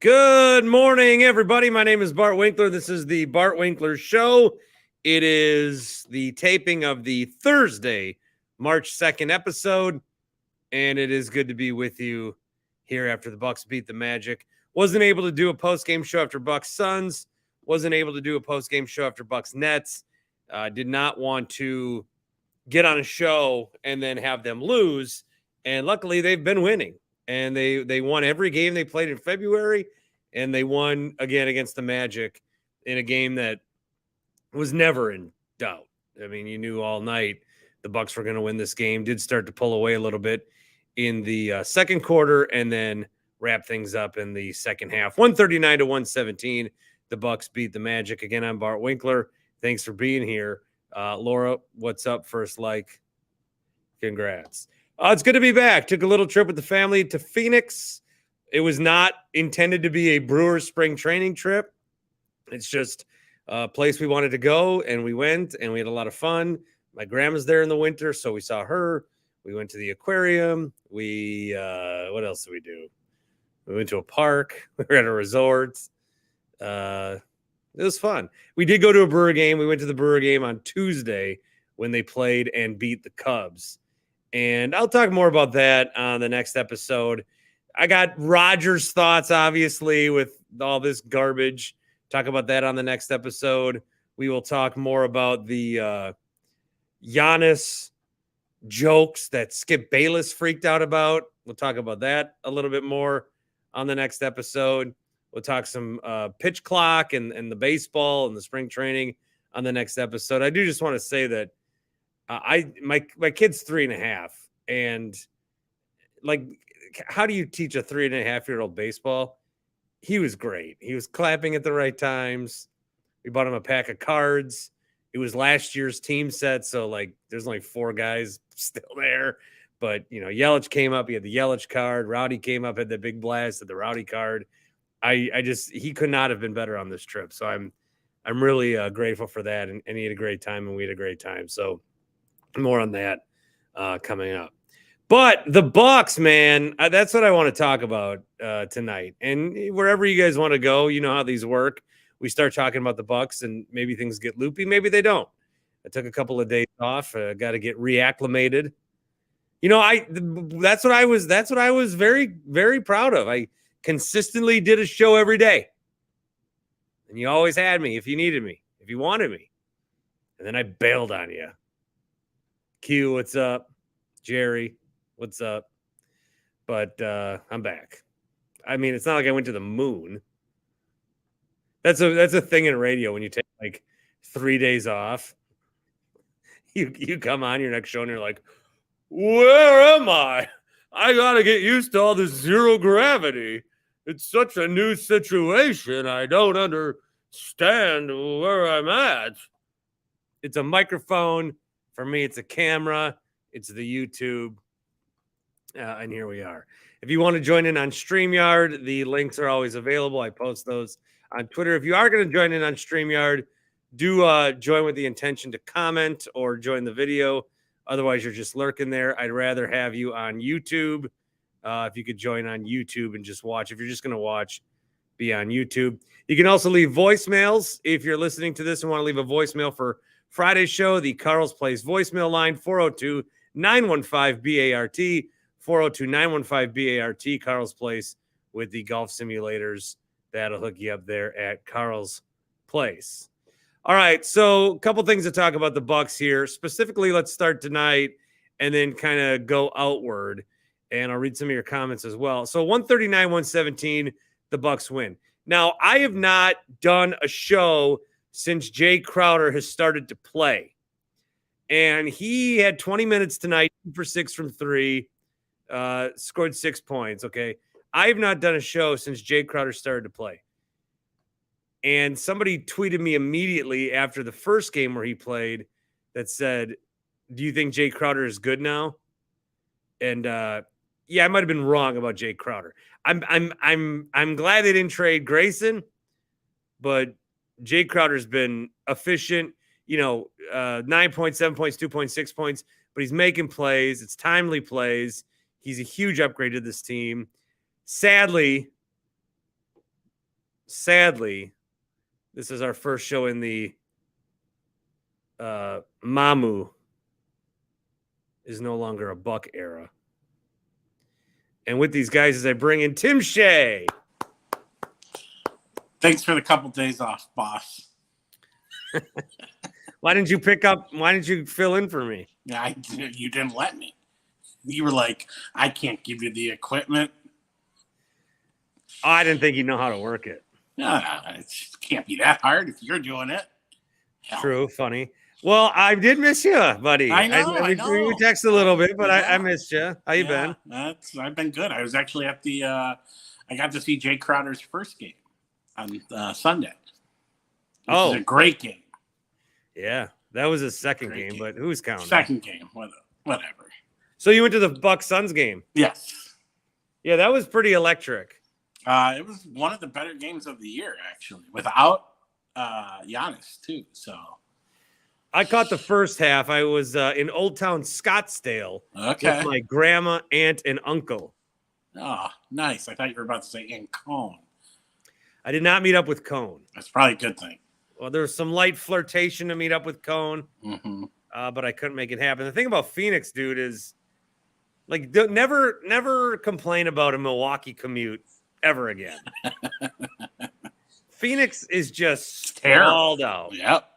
Good morning, everybody. My name is Bart Winkler. This is the Bart Winkler Show. It is the taping of the Thursday, March 2nd episode, and it is good to be with you here after the Bucks beat the Magic. Wasn't able to do a post-game show after Bucks Suns. Wasn't able to do a post-game show after Bucks Nets. Did not want to get on a show and then have them lose. And luckily, they've been winning. And they won every game they played in February, and they won again against the Magic in a game that was never in doubt. I mean, you knew all night the Bucks were going to win this game. Did start to pull away a little bit in the second quarter, and then wrap things up in the second half. 139 to 117. The Bucks beat the Magic. Again, I'm Bart Winkler. Thanks for being here. Laura, what's up? First like. Congrats. It's good to be back. Took a little trip with the family to Phoenix. It was not intended to be a Brewers spring training trip. It's just a place we wanted to go, and we went, and we had a lot of fun. My grandma's there in the winter, so we saw her. We went to the aquarium. What else did we do? We went to a park. We were at a resort. It was fun. We did go to a Brewer game. We went to the Brewer game on Tuesday when they played and beat the Cubs. And I'll talk more about that on the next episode. I got Rodgers' thoughts, obviously, with all this garbage. Talk about that on the next episode. We will talk more about the Giannis jokes that Skip Bayless freaked out about. We'll talk about that a little bit more on the next episode. We'll talk some pitch clock and the baseball and the spring training on the next episode. I do just want to say that my kid's 3.5, and like, how do you teach a 3.5-year-old baseball? He was great. He was clapping at the right times. We bought him a pack of cards. It was last year's team set, so like there's only 4 guys still there. But Yelich came up. He had the Yelich card. Rowdy came up, had the big blast at the Rowdy card. He could not have been better on this trip. So I'm really grateful for that, and he had a great time, and we had a great time. So more on that coming up. But the Bucks, man, that's what I want to talk about tonight. And wherever you guys want to go, you know how these work. We start talking about the Bucks, and maybe things get loopy. Maybe they don't. I took a couple of days off. Got to get reacclimated. That's what I was very, very proud of. I consistently did a show every day. And you always had me if you needed me, if you wanted me. And then I bailed on you. Q, what's up? Jerry, what's up? But I'm back. I mean, it's not like I went to the moon. That's a thing in radio when you take like 3 days off. You come on your next show and you're like, where am I? I gotta get used to all this zero gravity. It's such a new situation. I don't understand where I'm at. It's a microphone. For me, it's a camera. It's the YouTube. And here we are. If you want to join in on StreamYard, the links are always available. I post those on Twitter. If you are going to join in on StreamYard, do join with the intention to comment or join the video. Otherwise, you're just lurking there. I'd rather have you on YouTube. If you could join on YouTube and just watch. If you're just going to watch, be on YouTube. You can also leave voicemails. If you're listening to this and want to leave a voicemail for Friday's show, the Carl's Place voicemail line, 402-915-BART, 402-915-BART, Carl's Place with the golf simulators. That'll hook you up there at Carl's Place. All right, so a couple things to talk about the Bucks here. Specifically, let's start tonight and then kind of go outward, and I'll read some of your comments as well. So 139-117, the Bucks win. Now, I have not done a show since Jay Crowder has started to play. And he had 20 minutes tonight, 2 for 6 from 3, scored 6 points, okay? I have not done a show since Jay Crowder started to play. And somebody tweeted me immediately after the first game where he played that said, do you think Jay Crowder is good now? And yeah, I might have been wrong about Jay Crowder. I'm glad they didn't trade Grayson, but Jay Crowder's been efficient, 9 points, 7 points, 2.6 points, but he's making plays. It's timely plays. He's a huge upgrade to this team. Sadly, sadly, this is our first show in the Mamu is no longer a Buck era. And with these guys, as I bring in Tim Shea. Thanks for the couple days off, boss. Why didn't you fill in for me? Yeah, you didn't let me. You were like, I can't give you the equipment. Oh, I didn't think you know how to work it. No, it can't be that hard if you're doing it. Hell. True, funny. Well, I did miss you, buddy. I know. We texted a little bit, but I missed you. How you been? I've been good. I was actually at the I got to see Jay Crowder's first game on Sunday. It was a great game. Yeah, that was his second game, but who's counting? Second game, whatever. So you went to the Bucks Suns game? Yes. Yeah, that was pretty electric. It was one of the better games of the year, actually, without Giannis too. So I caught the first half. I was in Old Town Scottsdale with my grandma, aunt, and uncle. Oh, nice. I thought you were about to say in Cone. I did not meet up with Cone. That's probably a good thing. Well, there was some light flirtation to meet up with Cone, but I couldn't make it happen. The thing about Phoenix, dude, is like never complain about a Milwaukee commute ever again. Phoenix is just sprawled out. Yep.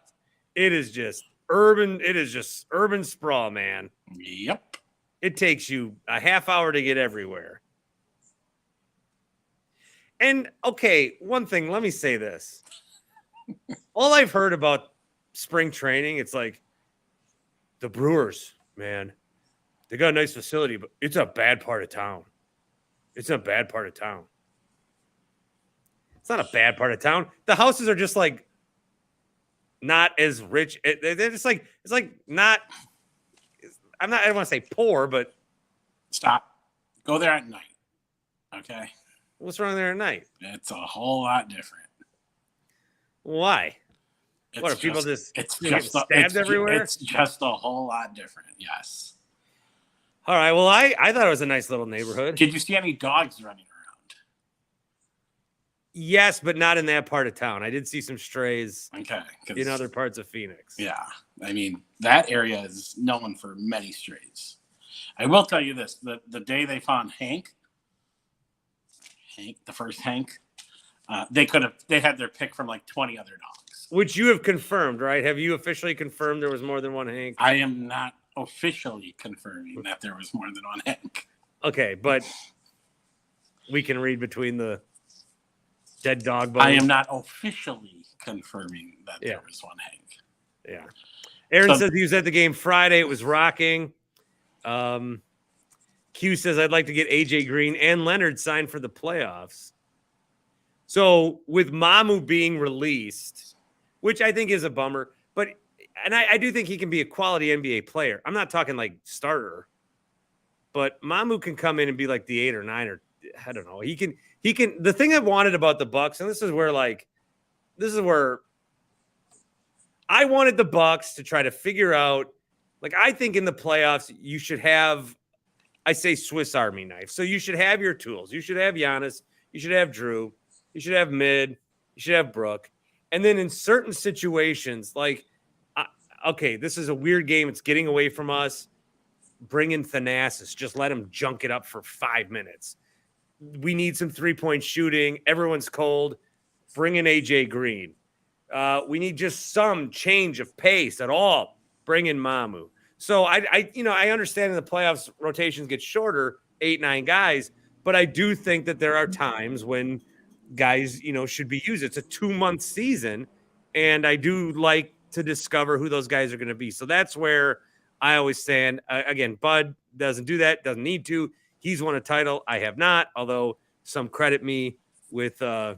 It is just urban. It is just urban sprawl, man. Yep. It takes you a half hour to get everywhere. And okay, one thing, let me say this. All I've heard about spring training, it's like the Brewers, man, they got a nice facility, but it's a bad part of town. It's a bad part of town. It's not a bad part of town. The houses are just like not as rich. They're just like, it's like not, I don't want to say poor, but. Stop. Go there at night. Okay. What's wrong there at night? It's a whole lot different. Why? What are people just stabbed everywhere? It's just a whole lot different. Yes. All right. Well, I thought it was a nice little neighborhood. Did you see any dogs running around? Yes, but not in that part of town. I did see some strays. Okay. In other parts of Phoenix. Yeah. I mean, that area is known for many strays. I will tell you this: the day they found Hank, the first Hank, they had their pick from like 20 other dogs. Which you have confirmed, right? Have you officially confirmed there was more than one Hank? I am not officially confirming that there was more than one Hank. Okay, but we can read between the dead dog bones. I am not officially confirming that there was one Hank. Yeah. Aaron says he was at the game Friday. It was rocking. Q says, I'd like to get AJ Green and Leonard signed for the playoffs. So with Mamu being released, which I think is a bummer, but I do think he can be a quality NBA player. I'm not talking like starter, but Mamu can come in and be like the 8 or 9 or I don't know. He can. The thing I wanted about the Bucks, and this is where I wanted the Bucks to try to figure out. Like I think in the playoffs you should have, I say Swiss Army knife. So you should have your tools. You should have Giannis. You should have Drew. You should have Mid. You should have Brooke. And then in certain situations, like, okay, this is a weird game. It's getting away from us. Bring in Thanasis. Just let him junk it up for 5 minutes. We need some three-point shooting. Everyone's cold. Bring in AJ Green. We need just some change of pace at all. Bring in Mamu. So I understand in the playoffs rotations get shorter, 8, 9 guys, but I do think that there are times when guys, should be used. It's a 2-month season, and I do like to discover who those guys are going to be. So that's where I always stand. Again, Bud doesn't do that, doesn't need to. He's won a title. I have not, although some credit me with I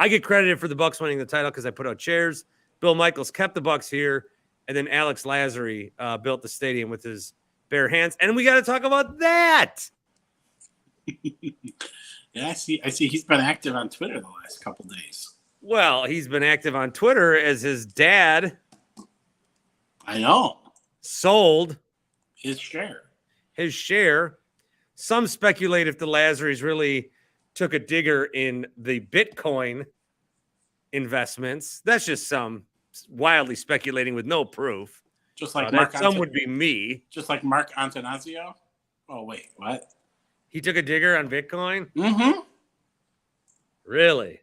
get credited for the Bucks winning the title because I put out chairs. Bill Michaels kept the Bucks here, and then Alex Lazary built the stadium with his bare hands. And we got to talk about that. Yeah, I see. He's been active on Twitter the last couple of days. Well, he's been active on Twitter as his dad. I know. Sold his share. Some speculate if the Lazary's really took a digger in the Bitcoin investments. That's just some wildly speculating with no proof. Just like some would be me. Just like Mark Antonazio. Oh wait, what? He took a digger on Bitcoin? Mm-hmm. Really?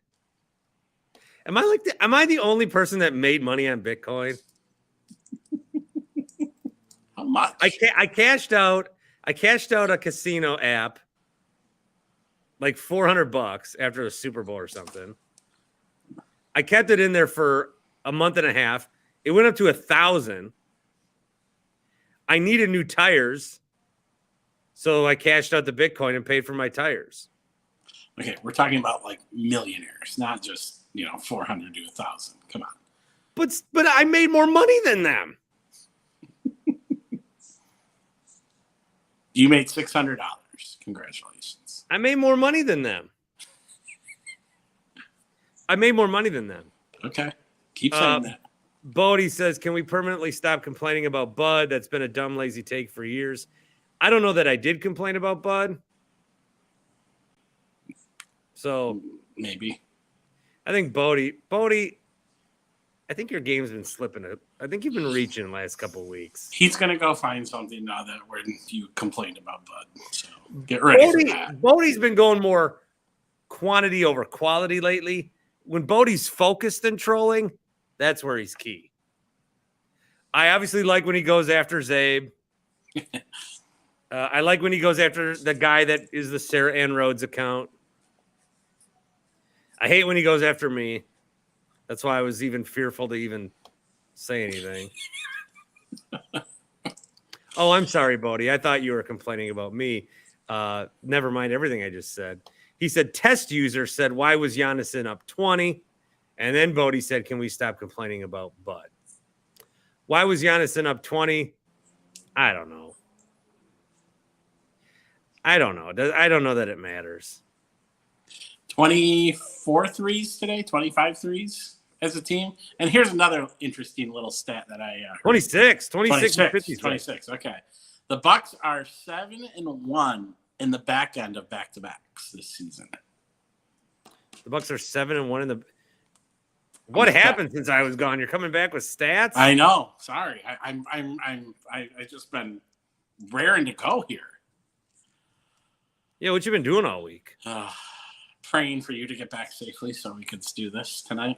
Am I the only person that made money on Bitcoin? How much? I cashed out a casino app like $400 after the Super Bowl or something. I kept it in there for a month and a half. It went up to 1,000. I needed new tires. So I cashed out the Bitcoin and paid for my tires. Okay, we're talking about like millionaires, not just 400 to 1,000. Come on. But I made more money than them. You made $600. Congratulations. I made more money than them. Okay, keep saying that. Bodie says, "Can we permanently stop complaining about Bud? That's been a dumb, lazy take for years." I don't know that I did complain about Bud. So maybe. I think Bodie, I think your game's been slipping. I think you've been reaching the last couple of weeks. He's going to go find something now that when you complained about Bud. So get ready for that. Bodie's been going more quantity over quality lately. When Bodie's focused and trolling, that's where he's key. I obviously like when he goes after Zabe. I like when he goes after the guy that is the Sarah Ann Rhodes account. I hate when he goes after me. That's why I was even fearful to even say anything. Oh, I'm sorry, Bodie. I thought you were complaining about me. Never mind everything I just said. He said, test user said, why was Giannis in up 20? And then Bodie said, can we stop complaining about Bud? Why was Giannis in up 20? I don't know. I don't know that it matters. 24 threes today, 25 threes as a team. And here's another interesting little stat that I heard. 26. 26. Okay. The Bucks are 7-1 in the back end of back-to-backs this season. The Bucks are 7-1 in the. What happened since I was gone? You're coming back with stats? I know. Sorry. I just been raring to go here. Yeah, what you been doing all week? Praying for you to get back safely so we could do this tonight.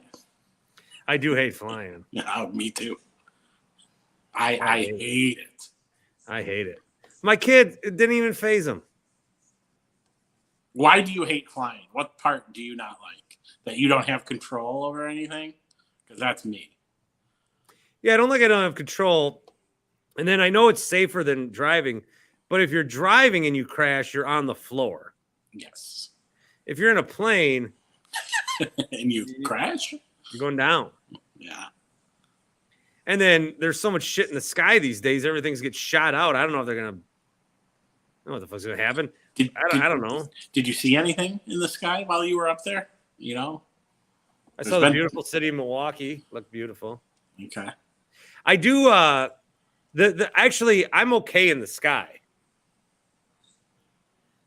I do hate flying. Yeah, me too. I hate it. I hate it. My kid, it didn't even faze him. Why do you hate flying? What part do you not like? That you don't have control over anything? Because that's me. Yeah, I don't have control. And then I know it's safer than driving. But if you're driving and you crash, you're on the floor. Yes. If you're in a plane and you crash, you're going down. Yeah. And then there's so much shit in the sky these days. Everything's gets shot out. I don't know if they're gonna. I don't know what the fuck's gonna happen. I don't know. Did you see anything in the sky while you were up there? I saw the beautiful city of Milwaukee. Looked beautiful. Okay. I do. Actually, I'm okay in the sky.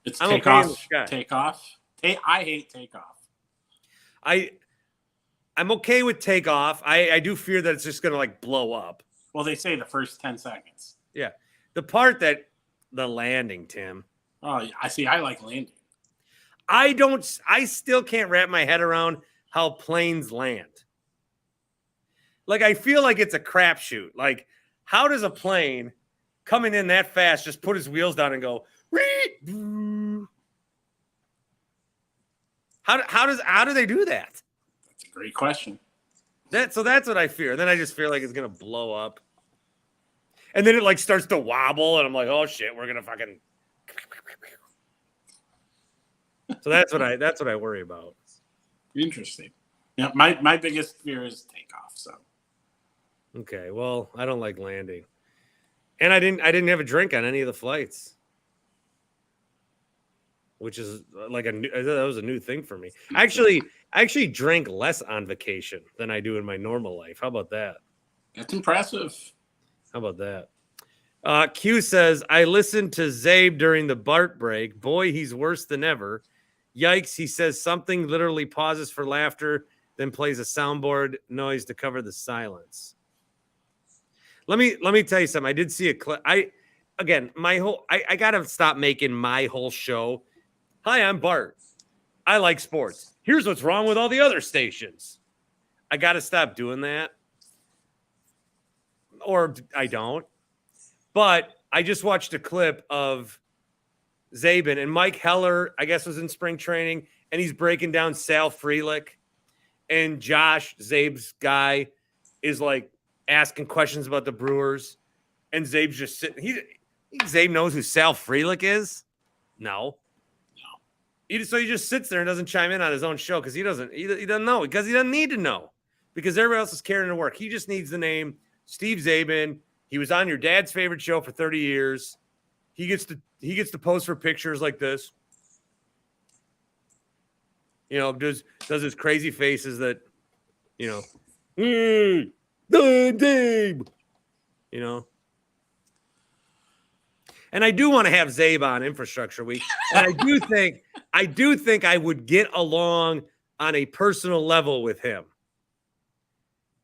It's takeoff. Takeoff. I hate takeoff. I'm okay with takeoff. I do fear that it's just going to blow up. Well, they say the first 10 seconds. Yeah. The landing, Tim. Oh, I see. I like landing. I still can't wrap my head around how planes land. I feel like it's a crapshoot. How does a plane coming in that fast just put his wheels down and go, how do they do that? That's a great question. So that's what I fear. Then I just feel like it's gonna blow up, and then it starts to wobble, and I'm like, oh shit, we're gonna fucking. So that's what I worry about. Interesting. Yeah, my biggest fear is takeoff. So. Okay, well, I don't like landing, and I didn't have a drink on any of the flights, which is that was a new thing for me. I actually drank less on vacation than I do in my normal life. How about that? That's impressive. How about that? Q says, I listened to Zabe during the Bart break. Boy, he's worse than ever. Yikes, he says something, literally pauses for laughter, then plays a soundboard noise to cover the silence. Let me tell you something. I did see a clip. I gotta stop making my whole show. Hi, I'm Bart. I like sports. Here's what's wrong with all the other stations. I gotta stop doing that. Or I don't. But I just watched a clip of Zabin, and Mike Heller, I guess, was in spring training, and he's breaking down Sal Frelick, and Josh, Zabe's guy, is like asking questions about the Brewers, and Zabe's just sitting. Zabe knows who Sal Frelick is? No. So he just sits there and doesn't chime in on his own show because he doesn't know, because he doesn't need to know, because everybody else is carrying to work. He just needs the name Steve Zabin. He was on your dad's favorite show for 30 years. He gets to pose for pictures like this. You know, does his crazy faces that, you know, Dave, you know. And I do want to have Zabe on Infrastructure Week. And I do think I would get along on a personal level with him.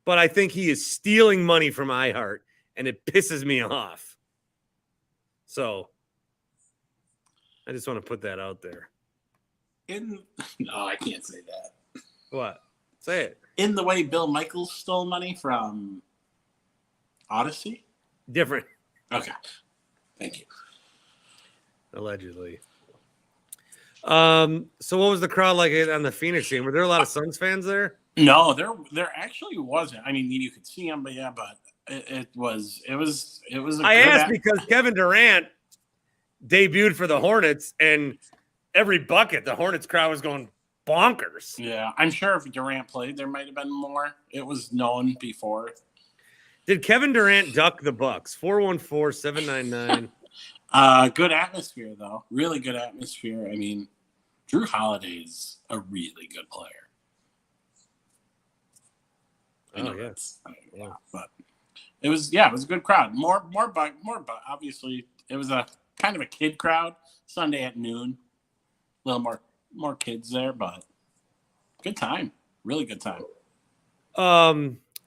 But I think he is stealing money from iHeart, and it pisses me off. So I just want to put that out there. No, I can't say that. What? Say it. In the way Bill Michaels stole money from Odyssey? Different. Okay. Thank you. Allegedly. So what was the crowd like on the Phoenix game? Were there a lot of Suns fans there? No, there actually wasn't. I mean, you could see them, but yeah, but it was. I asked because Kevin Durant debuted for the Hornets, and every bucket the Hornets crowd was going bonkers. Yeah, I'm sure if Durant played, there might have been more. It was known before. Did Kevin Durant duck the Bucks? 414-799. Good atmosphere, though. Really good atmosphere. I mean, Drew Holiday's a really good player. Yeah. But it was a good crowd. More. Obviously, it was a kind of a kid crowd. Sunday at noon, a little more kids there, but good time. Really good time.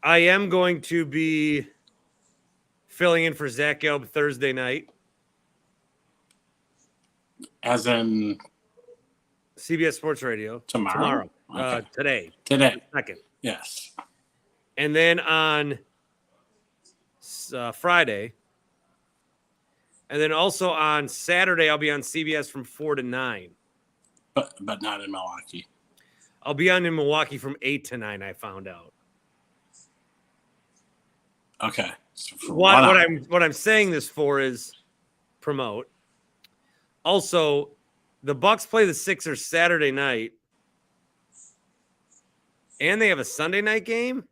I am going to be filling in for Zach Gelb Thursday night. As in CBS Sports Radio. Tomorrow. Okay. Today. Second. Yes. And then on Friday. And then also on Saturday, I'll be on CBS from 4 to 9. But not in Milwaukee. I'll be on in Milwaukee from 8 to 9, I found out. Okay. So what I'm saying this for is promote. Also, the Bucks play the Sixers Saturday night, and they have a Sunday night game.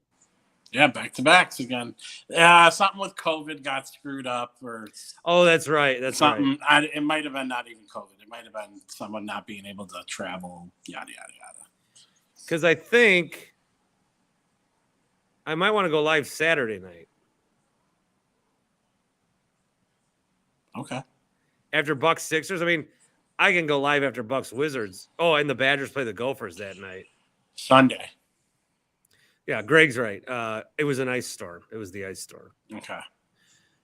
Yeah, back-to-backs again. Something with COVID got screwed up, or that's right. That's something. Right. It might have been not even COVID. It might have been someone not being able to travel. Yada yada yada. Because I think I might want to go live Saturday night. Okay. After Bucks Sixers, I mean, I can go live after Bucks Wizards. Oh, and the Badgers play the Gophers that night. Sunday. Yeah, Greg's right. It was an ice storm. It was the ice storm. Okay.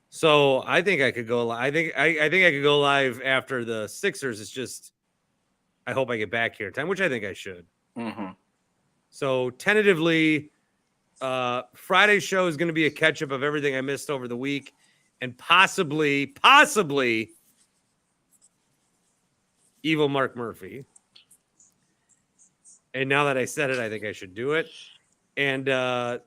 So I think I could go. I think I could go live after the Sixers. It's just I hope I get back here in time, which I think I should. Mm-hmm. So tentatively, Friday's show is going to be a catch up of everything I missed over the week, and possibly evil Mark Murphy. And now that I said it, I think I should do it. And I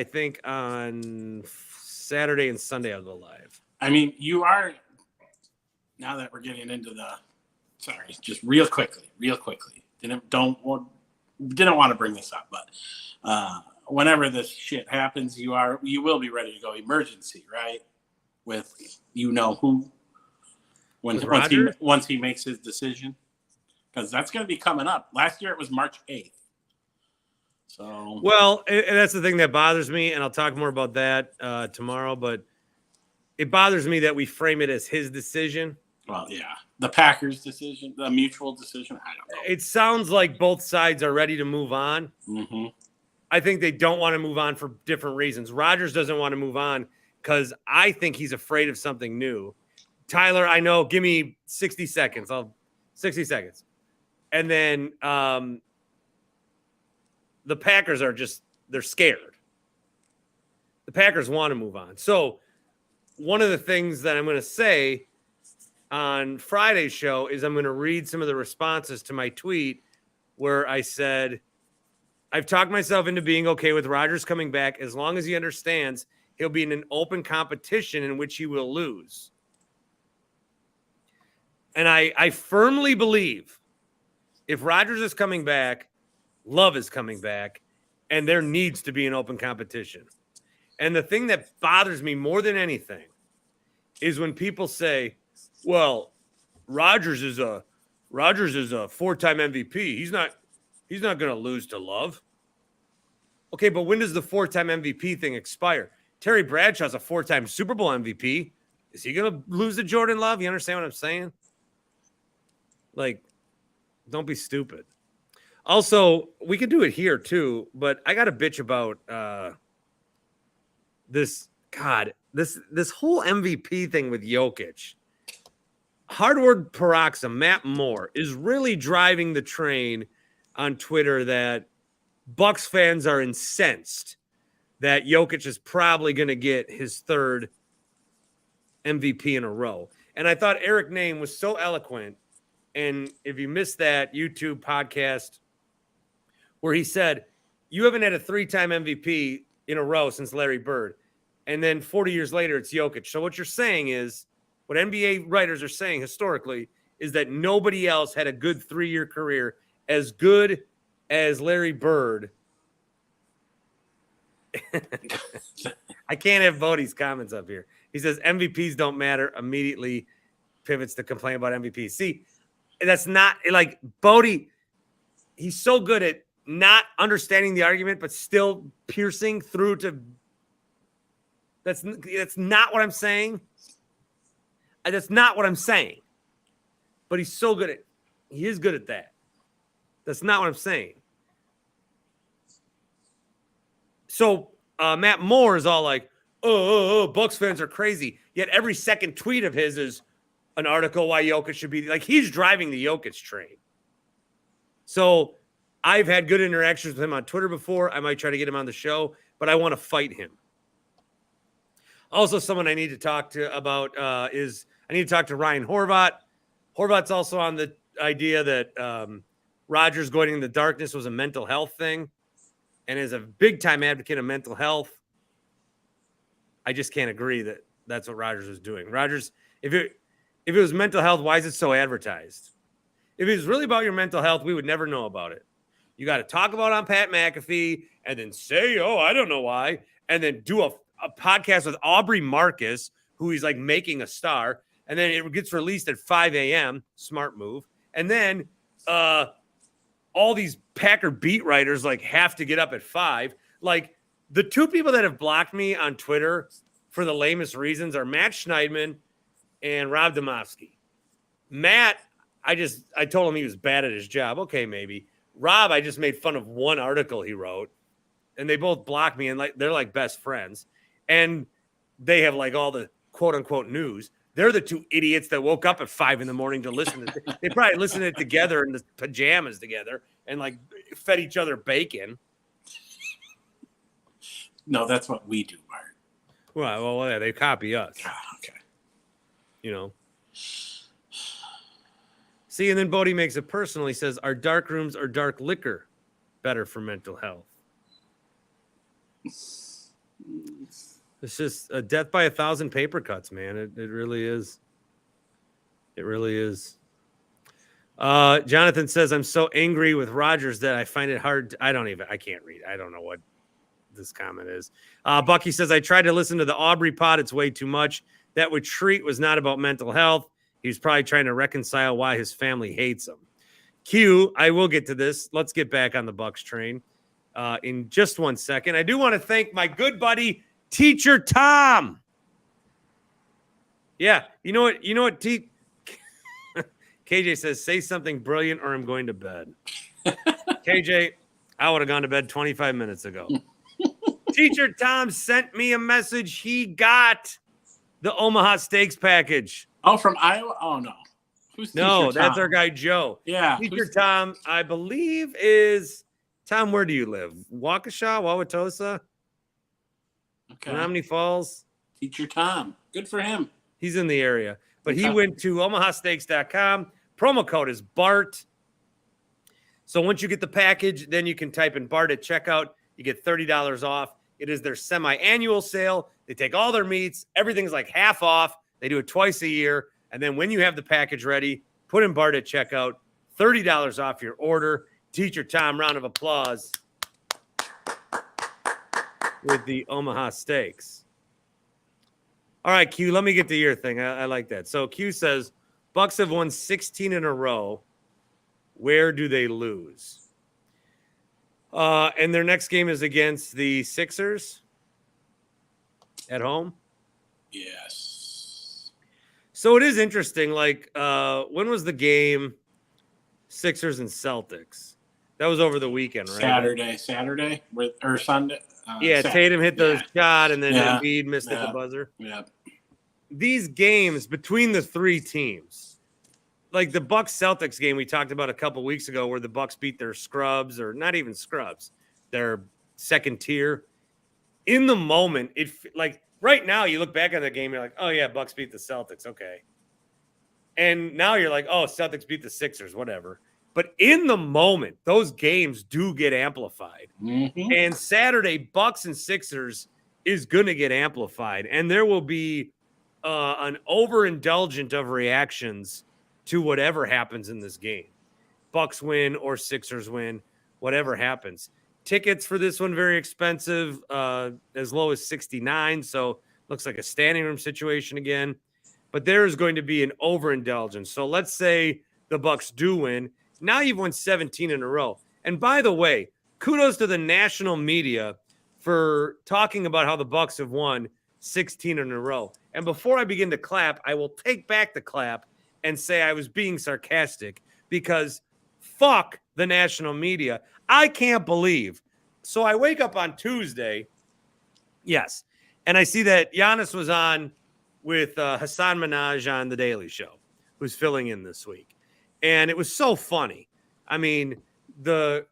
think on Saturday and Sunday I'll go live. I mean, you are, now that we're getting into just real quickly. Didn't want to bring this up, but whenever this shit happens, you will be ready to go emergency, right? With who once he makes his decision, because that's going to be coming up. Last year it was March 8th. So well, and that's the thing that bothers me, and I'll talk more about that tomorrow. But it bothers me that we frame it as his decision. Well, yeah. The Packers' decision, the mutual decision, I don't know. It sounds like both sides are ready to move on. Mm-hmm. I think they don't want to move on for different reasons. Rodgers doesn't want to move on because I think he's afraid of something new. Tyler, I know. Give me 60 seconds. 60 seconds. And then the Packers are they're scared. The Packers want to move on. So one of the things that I'm going to say on Friday's show is I'm going to read some of the responses to my tweet where I said, I've talked myself into being okay with Rodgers coming back as long as he understands he'll be in an open competition in which he will lose. And I firmly believe if Rodgers is coming back, Love is coming back, and there needs to be an open competition. And the thing that bothers me more than anything is when people say, well, Rodgers is a 4-time MVP. He's not going to lose to Love. Okay, but when does the 4-time MVP thing expire? Terry Bradshaw's a 4-time Super Bowl MVP. Is he going to lose to Jordan Love? You understand what I'm saying? Like, don't be stupid. Also, we can do it here too, but I got to bitch about this whole MVP thing with Jokic. Hardward Paroxysm, Matt Moore, is really driving the train on Twitter that Bucks fans are incensed that Jokic is probably going to get his third MVP in a row. And I thought Eric Name was so eloquent. And if you missed that YouTube podcast where he said, you haven't had a 3-time MVP in a row since Larry Bird. And then 40 years later, it's Jokic. So what you're saying is, what NBA writers are saying historically is that nobody else had a good 3-year career as good as Larry Bird. I can't have Bodie's comments up here. He says MVPs don't matter. Immediately pivots to complain about MVPs. See, that's not like Bodie. He's so good at not understanding the argument, but still piercing through to. That's not what I'm saying. That's not what I'm saying. But he's so good at. He is good at that. That's not what I'm saying. So Matt Moore is all like, oh, Bucks fans are crazy. Yet every second tweet of his is an article why Jokic should be like, he's driving the Jokic train. So I've had good interactions with him on Twitter before. I might try to get him on the show, but I want to fight him. Also, someone I need to talk to about is I need to talk to Ryan Horvat. Horvat's also on the idea that Rodgers going in the darkness was a mental health thing, and is a big-time advocate of mental health. I just can't agree that that's what Rodgers was doing. Rodgers, if it was mental health, why is it so advertised? If it was really about your mental health, we would never know about it. You got to talk about it on Pat McAfee and then say, oh, I don't know why, and then do a podcast with Aubrey Marcus, who he's like making a star, and then it gets released at 5 a.m. Smart move. And then all these Packer beat writers like have to get up at 5. Like the two people that have blocked me on Twitter for the lamest reasons are Matt Schneidman and Rob Domofsky. Matt, I told him he was bad at his job. Okay, maybe. Rob, I just made fun of one article he wrote, and they both blocked me, and like they're like best friends. And they have like all the quote unquote news. They're the two idiots that woke up at 5 a.m. to listen to it. They probably listened to it together in the pajamas together and like fed each other bacon. No, that's what we do, Bart. Well, yeah, they copy us. Okay. You know. See, and then Bodie makes it personal. He says, are dark rooms or dark liquor better for mental health? It's just a death by 1,000 paper cuts, man. It really is. It really is. Jonathan says, I'm so angry with Rodgers that I find it hard. I can't read. I don't know what this comment is. Bucky says, I tried to listen to the Aubrey pod. It's way too much. That retreat was not about mental health. He was probably trying to reconcile why his family hates him. Q, I will get to this. Let's get back on the Bucks train in just 1 second. I do want to thank my good buddy, Teacher Tom. Yeah, you know what? KJ says, say something brilliant or I'm going to bed. KJ, I would have gone to bed 25 minutes ago. Teacher Tom sent me a message. He got the Omaha Steaks package. Oh, from Iowa? Oh, no. Who's No, Teacher that's Tom? our guy, Joe. Yeah. Teacher Tom, I believe is – Tom, where do you live? Waukesha, Wauwatosa? Okay. Menominee Falls? Teacher Tom. Good for him. He's in the area. But he went to omahasteaks.com. Promo code is BART. So once you get the package, then you can type in BART at checkout. You get $30 off. It is their semi-annual sale. They take all their meats. Everything's like half off. They do it twice a year. And then when you have the package ready, put in BART at checkout. $30 off your order. Teacher Tom, round of applause with the Omaha Steaks. All right, Q, let me get to your thing. I like that. So Q says, Bucks have won 16 in a row. Where do they lose? And their next game is against the Sixers at home. Yes. So it is interesting. Like, when was the game? Sixers and Celtics. That was over the weekend, right? Saturday or Sunday. Yeah, Saturday. Tatum hit the shot, and then Embiid missed at the buzzer. Yeah. These games between the three teams, like the Bucks Celtics game we talked about a couple weeks ago, where the Bucks beat their scrubs, or not even scrubs, their second tier. In the moment, like right now, you look back on the game, you're like, oh yeah, Bucks beat the Celtics, okay. And now you're like, oh, Celtics beat the Sixers, whatever. But in the moment, those games do get amplified. Mm-hmm. And Saturday, Bucks and Sixers is going to get amplified. And there will be an overindulgent of reactions to whatever happens in this game. Bucks win or Sixers win, whatever happens. Tickets for this one, very expensive, as low as $69. So looks like a standing room situation again. But there is going to be an overindulgence. So let's say the Bucks do win. Now you've won 17 in a row. And by the way, kudos to the national media for talking about how the Bucks have won 16 in a row. And before I begin to clap, I will take back the clap and say I was being sarcastic, because fuck the national media. I can't believe. So I wake up on Tuesday. Yes. And I see that Giannis was on with Hassan Minhaj on The Daily Show, who's filling in this week. And it was so funny. I mean, the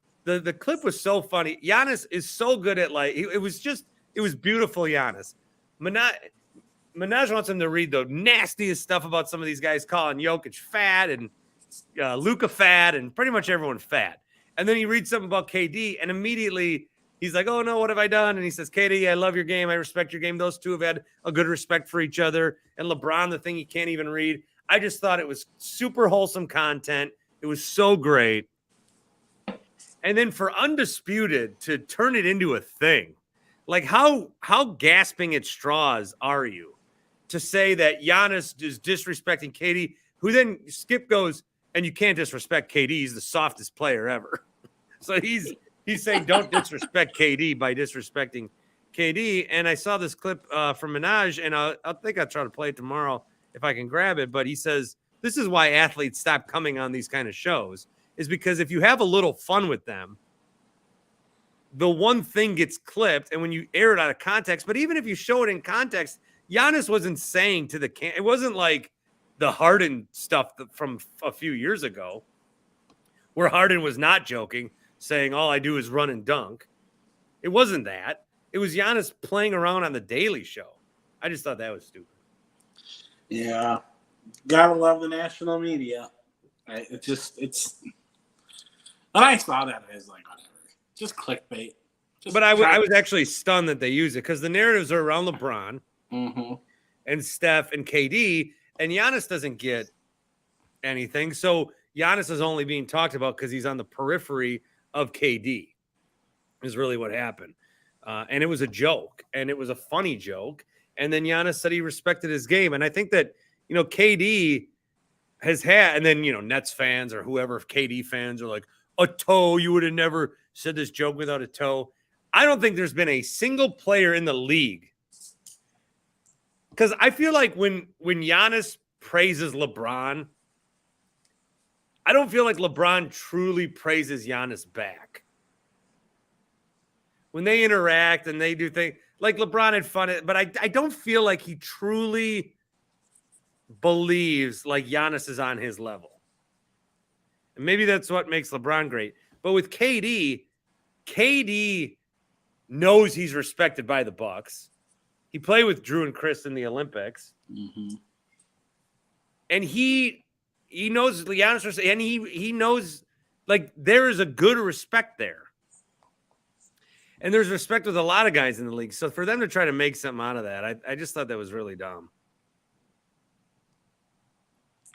clip was so funny. Giannis is so good at, like, it was beautiful, Giannis. Minhaj wants him to read the nastiest stuff about some of these guys, calling Jokic fat and Luka fat and pretty much everyone fat. And then he reads something about KD, and immediately he's like, oh, no, what have I done? And he says, KD, I love your game. I respect your game. Those two have had a good respect for each other. And LeBron, the thing he can't even read. I just thought it was super wholesome content. It was so great. And then for Undisputed to turn it into a thing, like how gasping at straws are you to say that Giannis is disrespecting KD, who then Skip goes, and you can't disrespect KD. He's the softest player ever. So he's saying don't disrespect KD by disrespecting KD. And I saw this clip from Minhaj, and I think I'll try to play it tomorrow if I can grab it. But he says, this is why athletes stop coming on these kind of shows, is because if you have a little fun with them, the one thing gets clipped, and when you air it out of context, but even if you show it in context, Giannis wasn't saying to the it wasn't like the Harden stuff from a few years ago, where Harden was not joking, saying all I do is run and dunk. It wasn't that. It was Giannis playing around on The Daily Show. I just thought that was stupid. Yeah. Gotta love the national media. When I saw that, I was like, whatever. Just clickbait. But I was actually stunned that they use it, because the narratives are around LeBron and Steph and KD, and Giannis doesn't get anything. So Giannis is only being talked about because he's on the periphery of KD, is really what happened. And it was a joke, and it was a funny joke. And then Giannis said he respected his game. And I think that, KD has had, and then, Nets fans or whoever, KD fans are like, a toe, you would have never said this joke without a toe. I don't think there's been a single player in the league. Because I feel like when Giannis praises LeBron, I don't feel like LeBron truly praises Giannis back. When they interact and they do things, like LeBron had fun, but I don't feel like he truly believes like Giannis is on his level. And maybe that's what makes LeBron great. But with KD knows he's respected by the Bucks. He played with Drew and Chris in the Olympics. Mm-hmm. And he knows Giannis, and he knows like there is a good respect there. And there's respect with a lot of guys in the league. So for them to try to make something out of that, I just thought that was really dumb.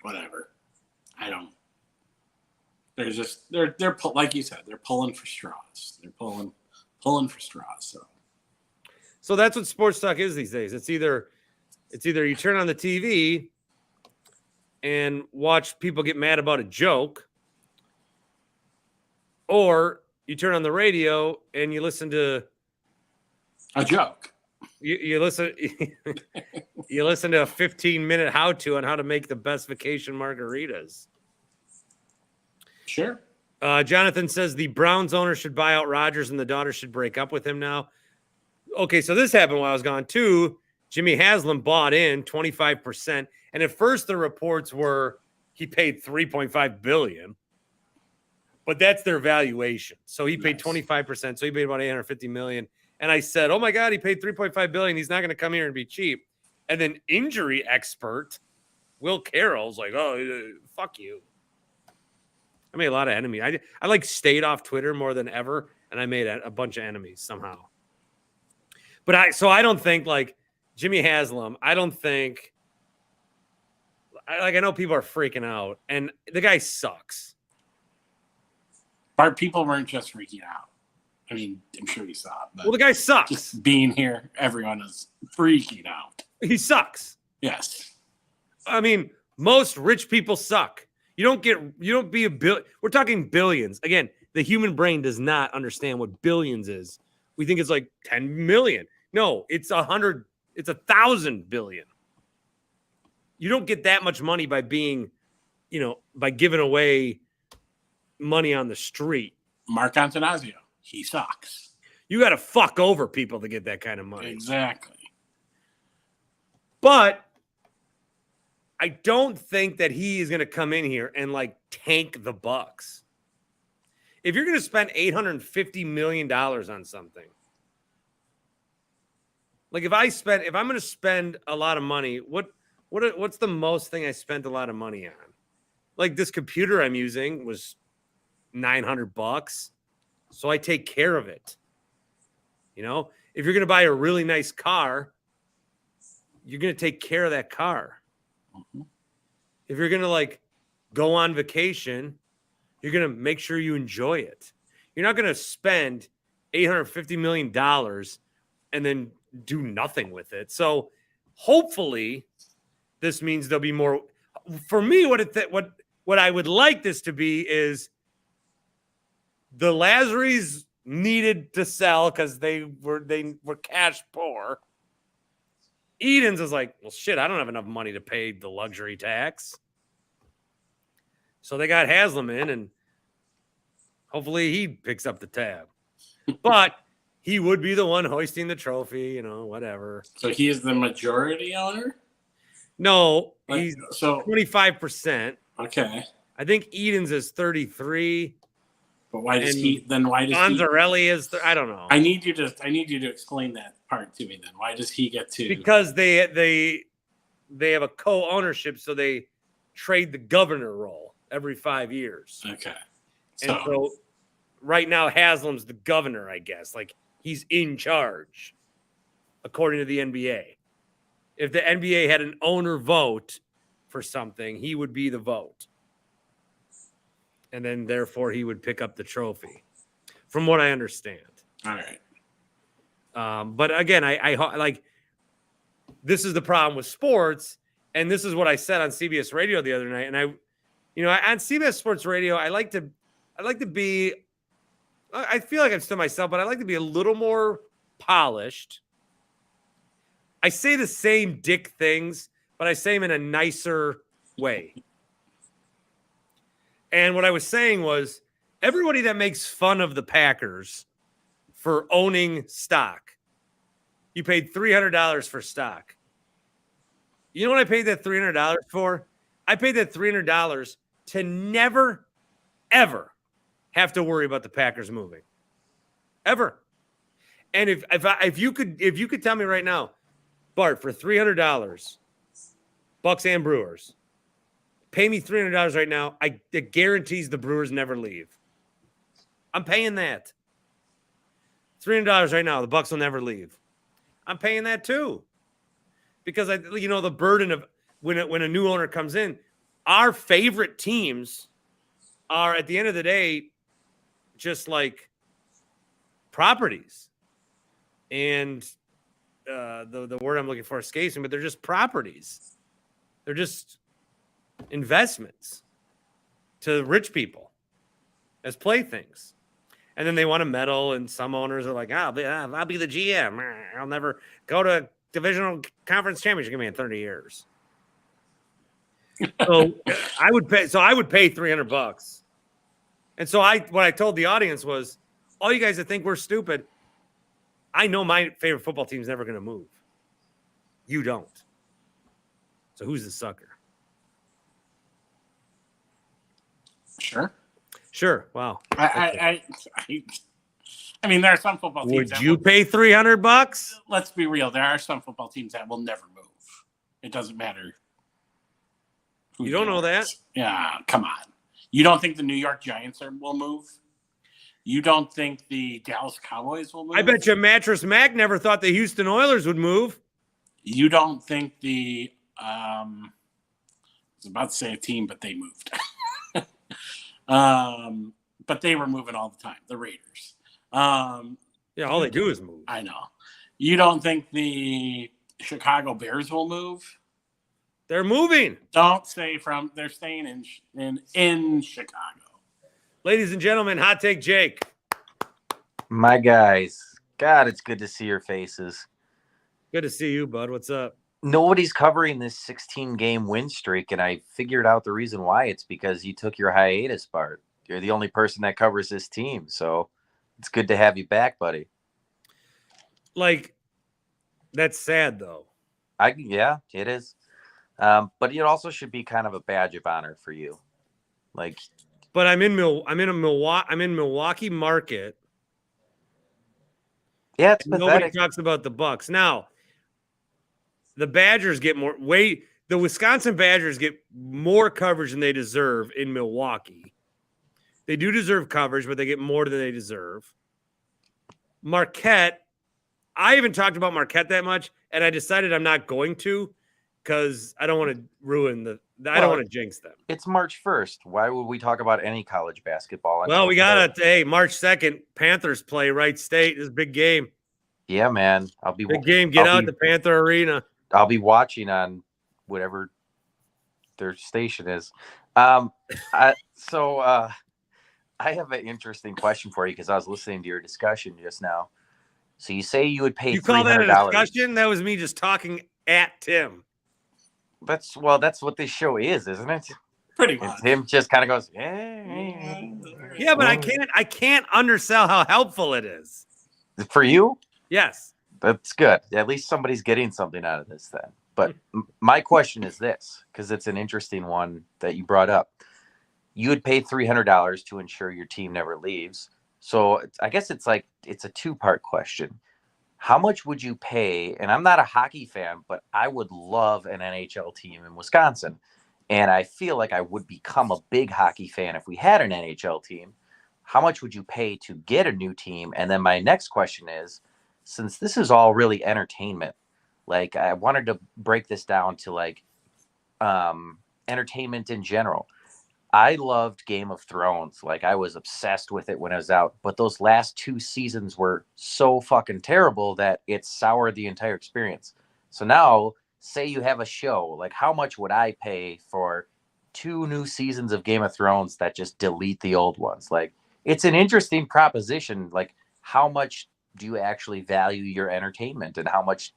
Whatever. I don't. There's just they're like you said, they're pulling for straws. They're pulling for straws. So that's what sports talk is these days. It's either you turn on the TV and watch people get mad about a joke, or you turn on the radio and you listen to a joke. You listen you listen to a 15-minute how-to on how to make the best vacation margaritas. Sure. Jonathan says the Browns owner should buy out Rodgers and the daughter should break up with him now. Okay, so this happened while I was gone too. Jimmy Haslam bought in 25%, and at first the reports were he paid $3.5 billion, but that's their valuation. So he paid 25%, so he paid about $850 million. And I said, "Oh my God, he paid $3.5 billion. He's not going to come here and be cheap." And then injury expert Will Carroll's like, "Oh, fuck you." I made a lot of enemies. I like stayed off Twitter more than ever, and I made a bunch of enemies somehow. But I don't think like Jimmy Haslam. I don't think I know people are freaking out, and the guy sucks. But people weren't just freaking out. I mean, I'm sure you saw it. But well, the guy sucks. Just being here, everyone is freaking out. He sucks. Yes. I mean, most rich people suck. You don't be a bill. We're talking billions. Again, the human brain does not understand what billions is. We think it's like 10 million. No, it's 100. It's 1,000 billion. You don't get that much money by being, by giving away money on the street. Mark Antonazio, he sucks. You got to fuck over people to get that kind of money. Exactly. But I don't think that he is going to come in here and like tank the Bucks. If you're going to spend $850 million on something, like if I'm going to spend a lot of money, what's the most thing I spent a lot of money on? Like this computer I'm using was $900, so I take care of it. If you're going to buy a really nice car, you're going to take care of that car. Mm-hmm. If you're going to like go on vacation, you're going to make sure you enjoy it. You're not going to spend $850 million and then do nothing with it. So hopefully this means there'll be more. For me, what I would like this to be is the Lazarys needed to sell because they were cash poor. Edens is like, well, shit, I don't have enough money to pay the luxury tax. So they got Haslam in, and hopefully he picks up the tab. But he would be the one hoisting the trophy, whatever. So he is the majority owner? No, he's 25%. Okay. I think Edens is 33. But why does Gonzarelli is I don't know. I need you to explain that part to me then. Why does he get to? Because they have a co-ownership, so they trade the governor role every 5 years. Okay. And so right now Haslam's the governor, I guess. Like he's in charge, according to the NBA. If the NBA had an owner vote for something, he would be the vote. And then, therefore, he would pick up the trophy, from what I understand. All right. But again, I like this is the problem with sports, and this is what I said on CBS Radio the other night. And on CBS Sports Radio, I like to be. I feel like I'm still myself, but I like to be a little more polished. I say the same dick things, but I say them in a nicer way. And what I was saying was everybody that makes fun of the Packers for owning stock, you paid $300 for stock. You know what I paid that $300 for? I paid that $300 to never, ever have to worry about the Packers moving. Ever. And if you could tell me right now, Bart, for $300, Bucks and Brewers, pay me $300 right now, it guarantees the Brewers never leave. I'm paying that. $300 right now, the Bucks will never leave. I'm paying that too. Because the burden of when a new owner comes in, our favorite teams are at the end of the day just like properties. And the word I'm looking for escapes me, but they're just properties. They're just investments to rich people as playthings. And then they want to meddle, and some owners are like, I'll be the GM. I'll never go to divisional conference championship game in 30 years. So I would pay $300. And so what I told the audience was, all you guys that think we're stupid, I know my favorite football team is never going to move. You don't. So who's the sucker? Sure. Wow. I mean, there are some football teams. Would you pay $300? Let's be real. There are some football teams that will never move. It doesn't matter. You don't know that? Yeah, come on. You don't think the New York Giants will move? You don't think the Dallas Cowboys will move? I bet you Mattress Mac never thought the Houston Oilers would move. You don't think the I was about to say a team, but they moved. But they were moving all the time. The Raiders. Yeah, all they do is move. I know. You don't think the Chicago Bears will move? They're moving. Don't say they're staying in Chicago. Ladies and gentlemen, Hot Take Jake. My guys. God, it's good to see your faces. Good to see you, bud. What's up? Nobody's covering this 16-game win streak, and I figured out the reason why. It's because you took your hiatus, Bart. You're the only person that covers this team, so it's good to have you back, buddy. Like, that's sad, though. Yeah, it is. But it also should be kind of a badge of honor for you. Like, but I'm in Milwaukee market. Yeah, it's pathetic. Nobody talks about the Bucks. Now, the Badgers get the Wisconsin Badgers get more coverage than they deserve in Milwaukee. They do deserve coverage, but they get more than they deserve. Marquette, I haven't talked about Marquette that much, and I decided I'm not going to because I don't want to ruin I don't want to jinx them. It's March 1st. Why would we talk about any college basketball? Well, we got March 2nd, Panthers play Wright State. This is a big game. Yeah, man. Big game. Get out to Panther Arena. I'll be watching on whatever their station is. I have an interesting question for you because I was listening to your discussion just now. So you say you would pay $300. You call that a discussion? That was me just talking at Tim. That's what this show is, isn't it? Pretty much. Tim just kind of goes, yeah, but I can't undersell how helpful it is. For you? Yes. That's good. At least somebody's getting something out of this then. But my question is this, because it's an interesting one that you brought up. You would pay $300 to ensure your team never leaves. So I guess it's a two-part question. How much would you pay? And I'm not a hockey fan, but I would love an NHL team in Wisconsin. And I feel like I would become a big hockey fan if we had an NHL team. How much would you pay to get a new team? And then my next question is, since this is all really entertainment, like I wanted to break this down to entertainment in general. I loved Game of Thrones. Like I was obsessed with it when I was out, but those last 2 seasons were so fucking terrible that it soured the entire experience. So now say you have a show, like how much would I pay for 2 new seasons of Game of Thrones that just delete the old ones? Like it's an interesting proposition. Like how much do you actually value your entertainment and how much,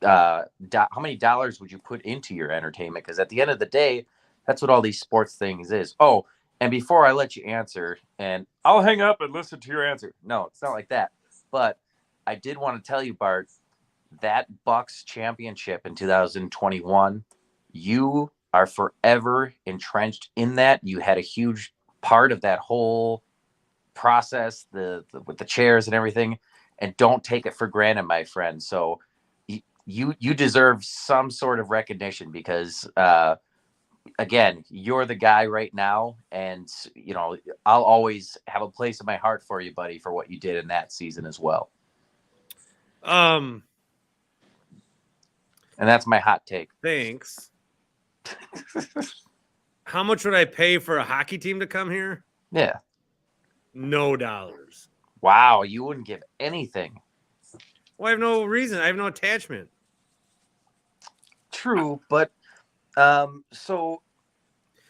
how many dollars would you put into your entertainment? Because at the end of the day, that's what all these sports things is. Oh, And before I let you answer, and I'll hang up and listen to your answer. No, it's not like that. But I did want to tell you, Bart, that Bucks championship in 2021, you are forever entrenched in that. You had a huge part of that whole process, with the chairs and everything, and don't take it for granted, my friend. So you deserve some sort of recognition because again, you're the guy right now, and I'll always have a place in my heart for you, buddy, for what you did in that season as well. And that's my hot take. Thanks. How much would I pay for a hockey team to come here? Yeah. No dollars. Wow, you wouldn't give anything. Well, I have no reason. I have no attachment. True, but so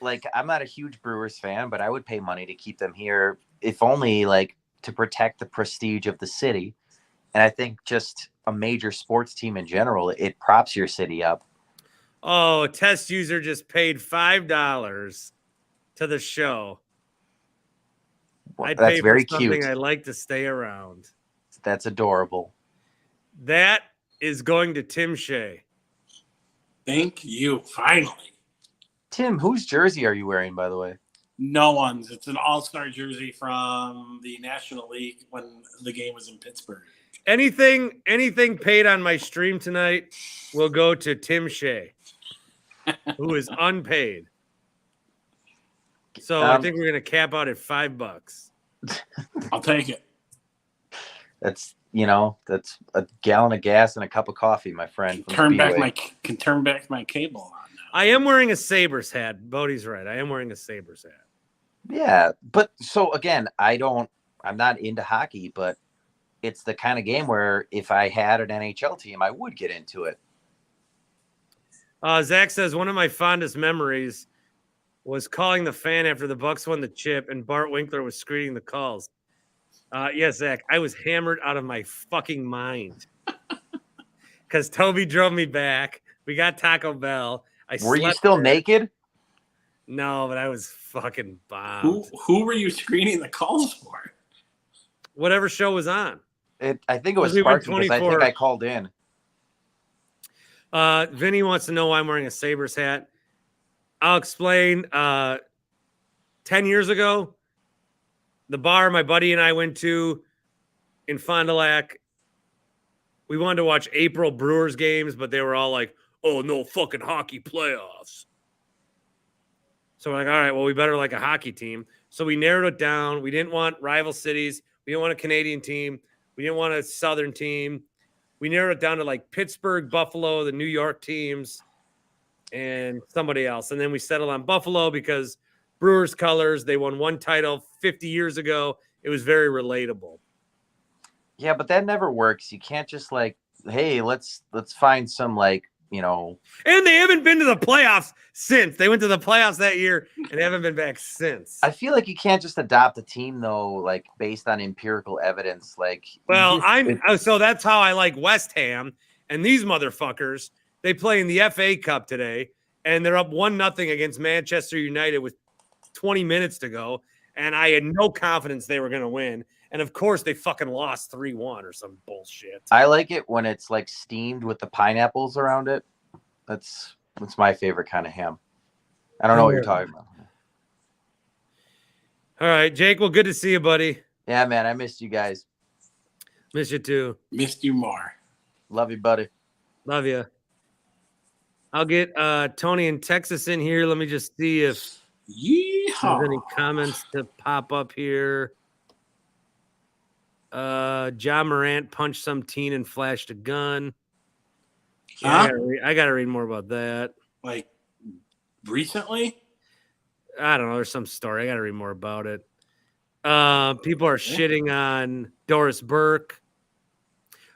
like I'm not a huge Brewers fan, but I would pay money to keep them here, if only like to protect the prestige of the city. And I think just a major sports team in general, it props your city up. Oh, a test user just paid $5 to the show. Well, I'd that's pay very for something cute. I like to stay around. That's adorable. That is going to Tim Shea. Thank you. Finally. Tim, whose jersey are you wearing, by the way? No one's. It's an all-star jersey from the National League when the game was in Pittsburgh. Anything paid on my stream tonight will go to Tim Shea, who is unpaid. So I think we're going to cap out at $5. I'll take it. That's a gallon of gas and a cup of coffee, my friend. Can turn back my cable on now. I am wearing a Sabres hat. Bodie's right. I am wearing a Sabres hat. Yeah, but so again, I'm not into hockey, but it's the kind of game where if I had an NHL team, I would get into it. Zach says one of my fondest memories was calling the fan after the Bucks won the chip, and Bart Winkler was screening the calls. Yes, Zach, I was hammered out of my fucking mind because Toby drove me back. We got Taco Bell. Were you still naked? No, but I was fucking bombed. Who were you screening the calls for? Whatever show was on. I think it was Sparky because I think I called in. Vinny wants to know why I'm wearing a Sabres hat. I'll explain. 10 years ago, the bar my buddy and I went to in Fond du Lac, we wanted to watch April Brewers games, but they were all like, oh, no fucking hockey playoffs. So we're like, all right, well, we better like a hockey team. So we narrowed it down. We didn't want rival cities. We didn't want a Canadian team. We didn't want a Southern team. We narrowed it down to like Pittsburgh, Buffalo, the New York teams, and somebody else. And then we settled on Buffalo because Brewers colors, they won one title 50 years ago. It was very relatable. Yeah, but that never works. You can't just like, hey, let's find some And they haven't been to the playoffs since. They went to the playoffs that year and haven't been back since. I feel like you can't just adopt a team though, like based on empirical evidence. So that's how I like West Ham and these motherfuckers. They play in the FA Cup today, and they're up 1-0 against Manchester United with 20 minutes to go, and I had no confidence they were going to win. And of course, they fucking lost 3-1 or some bullshit. I like it when it's like steamed with the pineapples around it. That's my favorite kind of ham. I don't know what you're talking about. All right, Jake. Well, good to see you, buddy. Yeah, man. I missed you guys. Miss you too. Missed you more. Love you, buddy. Love you. I'll get Tony in Texas in here. Let me just see if there's any comments to pop up here. John Morant punched some teen and flashed a gun. Yeah, I gotta read more about that. Like recently? I don't know. There's some story. I gotta read more about it. People are shitting on Doris Burke.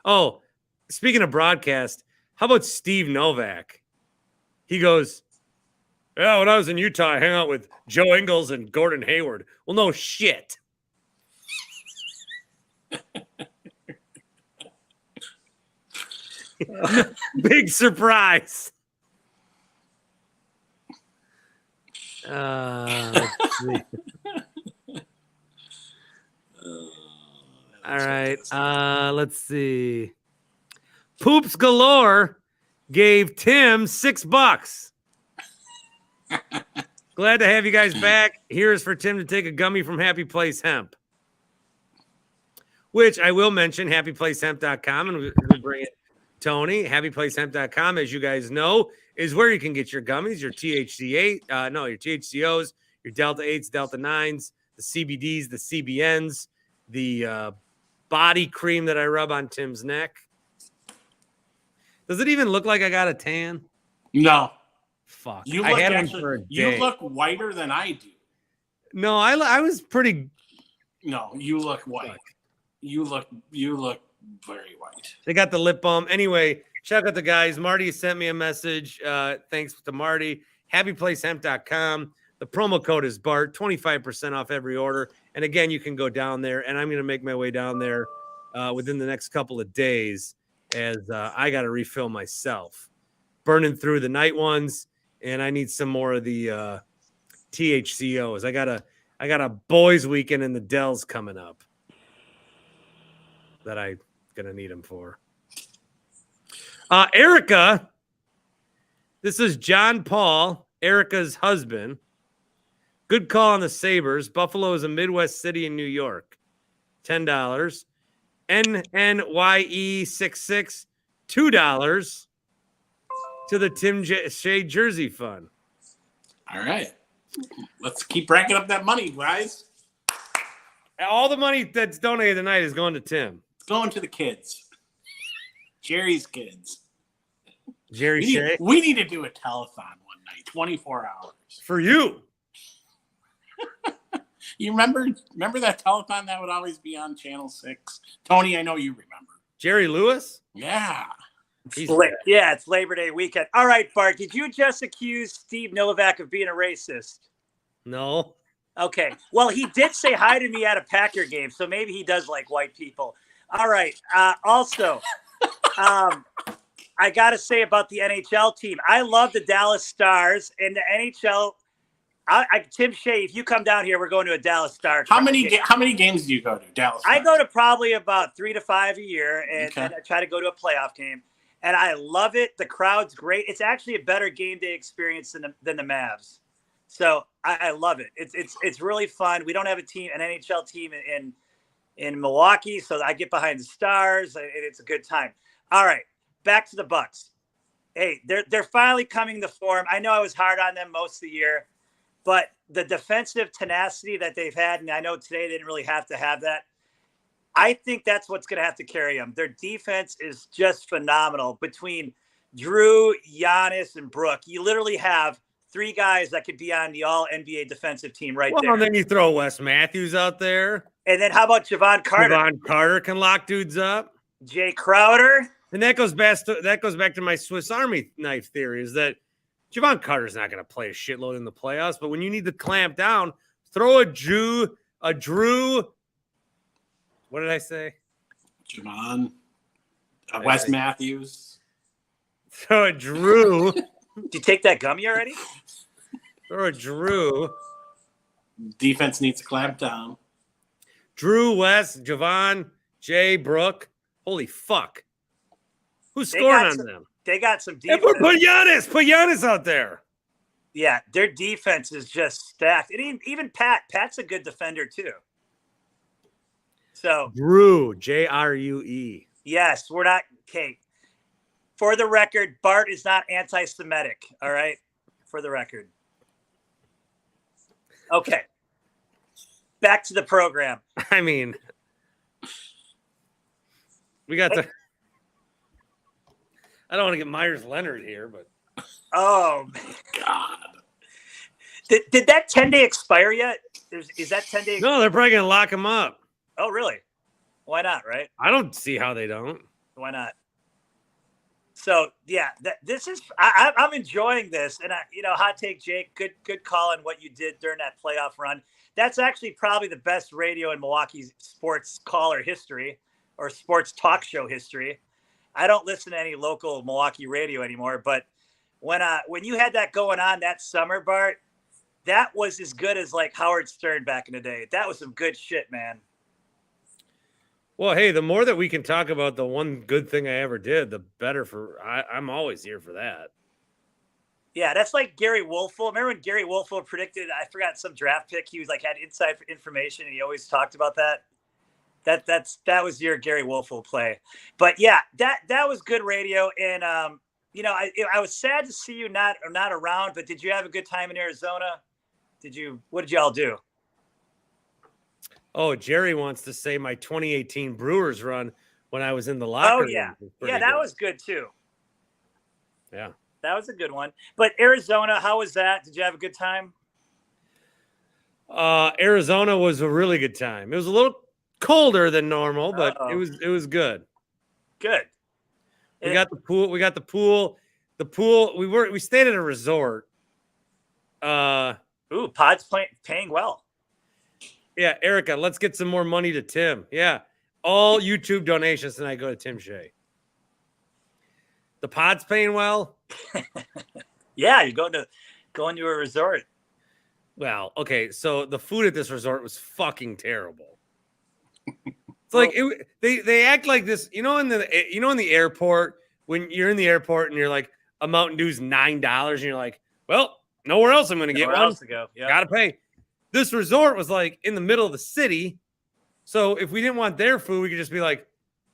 Oh, speaking of broadcast, how about Steve Novak? He goes, yeah, when I was in Utah, I hang out with Joe Ingles and Gordon Hayward. Well, no shit. Big surprise. Let's see. All right. Let's see. Poops Galore gave Tim $6. Glad to have you guys back. Here's for Tim to take a gummy from Happy Place Hemp, which I will mention, happyplacehemp.com, and we bring it. Tony, happyplacehemp.com, as you guys know, is where you can get your gummies, your your THCOs, your Delta 8s, Delta 9s, the CBDs, the CBNs, the body cream that I rub on Tim's neck. Does it even look like I got a tan? No. Fuck. You I look had actually, one for a you day. look whiter than I do. No, I was pretty. No, you look white. Fuck. You look very white. They got the lip balm. Anyway, check out the guys. Marty sent me a message. Thanks to Marty. Happyplacehemp.com. The promo code is Bart, 25% off every order. And again, you can go down there, and I'm going to make my way down there within the next couple of days as I got to refill myself. Burning through the night ones, and I need some more of the THCOs. I got a boys' weekend in the Dells coming up that I'm going to need them for. Erica, this is John Paul, Erica's husband. Good call on the Sabres. Buffalo is a Midwest city in New York. $10. NNYE66, $2 to the Tim Shea Jersey Fund. All right. Let's keep racking up that money, guys. All the money that's donated tonight is going to Tim. It's going to the kids. Jerry's kids. Jerry Shea? We need to do a telethon one night, 24 hours. For you. You remember that telethon that would always be on Channel 6? Tony, I know you remember. Jerry Lewis? Yeah. It's Labor Day weekend. All right, Bart, did you just accuse Steve Novak of being a racist? No. Okay. Well, he did say hi to me at a Packer game, so maybe he does like white people. All right. Also, I got to say about the NHL team, I love the Dallas Stars and the NHL. Tim Shea, if you come down here, we're going to a Dallas Stars. How many games do you go to, Dallas Stars? I go to probably about 3 to 5 a year, and I try to go to a playoff game. And I love it. The crowd's great. It's actually a better game day experience than the Mavs. So I love it. It's really fun. We don't have an NHL team in Milwaukee, so I get behind the Stars. It's a good time. All right, back to the Bucks. Hey, they're finally coming to form. I know I was hard on them most of the year, but the defensive tenacity that they've had, and I know today they didn't really have to have that. I think that's what's going to have to carry them. Their defense is just phenomenal. Between Drew, Giannis, and Brooke, you literally have 3 guys that could be on the all-NBA defensive team there. Well, and then you throw Wes Matthews out there. And then how about Javon Carter? Javon Carter can lock dudes up. Jay Crowder. And that goes back to my Swiss Army knife theory, is that Javon Carter's not going to play a shitload in the playoffs, but when you need to clamp down, throw a Drew. What did I say? Javon. Wes Matthews. Throw a Drew. Did you take that gummy already? Throw a Drew. Defense needs to clamp down. Drew, Wes, Javon, Jay, Brooke. Holy fuck. Who's scoring on them? They got some defense. Put Giannis out there. Yeah, their defense is just stacked. And even Pat's a good defender too. So Drew, J-R-U-E. Yes, we're not. Okay. For the record, Bart is not anti-Semitic. All right. For the record. Okay. Back to the program. I mean, we got the. I don't want to get Myers Leonard here, but. Oh, God. Did that 10-day expire yet? Is that 10-day? No, they're probably going to lock him up. Oh, really? Why not, right? I don't see how they don't. Why not? So, yeah, this is I'm enjoying this. And, hot take, Jake, good call on what you did during that playoff run. That's actually probably the best radio in Milwaukee's sports caller history or sports talk show history. I don't listen to any local Milwaukee radio anymore, but when you had that going on that summer, Bart, that was as good as like Howard Stern back in the day. That was some good shit, man. Well, hey, the more that we can talk about the one good thing I ever did, the better I'm always here for that. Yeah, that's like Gary Wolfel. Remember when Gary Wolfel predicted, I forgot some draft pick, he was like had inside information and he always talked about that. That was your Gary Wolfel play. But yeah, that was good radio. And I was sad to see you not around, but did you have a good time in Arizona? What did y'all do? Oh, Jerry wants to say my 2018 Brewers run when I was in the locker room. Yeah, that was good too. Yeah. That was a good one. But Arizona, how was that? Did you have a good time? Arizona was a really good time. It was a little colder than normal, but it was good. Good. We got the pool. We stayed at a resort. Pod's paying well. Yeah, Erica, let's get some more money to Tim. Yeah. All YouTube donations tonight go to Tim Shea. The Pod's paying well. Yeah, you're going to a resort. Well, okay, so the food at this resort was fucking terrible. It's like they act like this, in the airport when you're in the airport and you're like a Mountain Dew's $9 and you're like, well, nowhere else I'm going to get one. Else to go. Yep. Gotta pay. This resort was like in the middle of the city, so if we didn't want their food, we could just be like,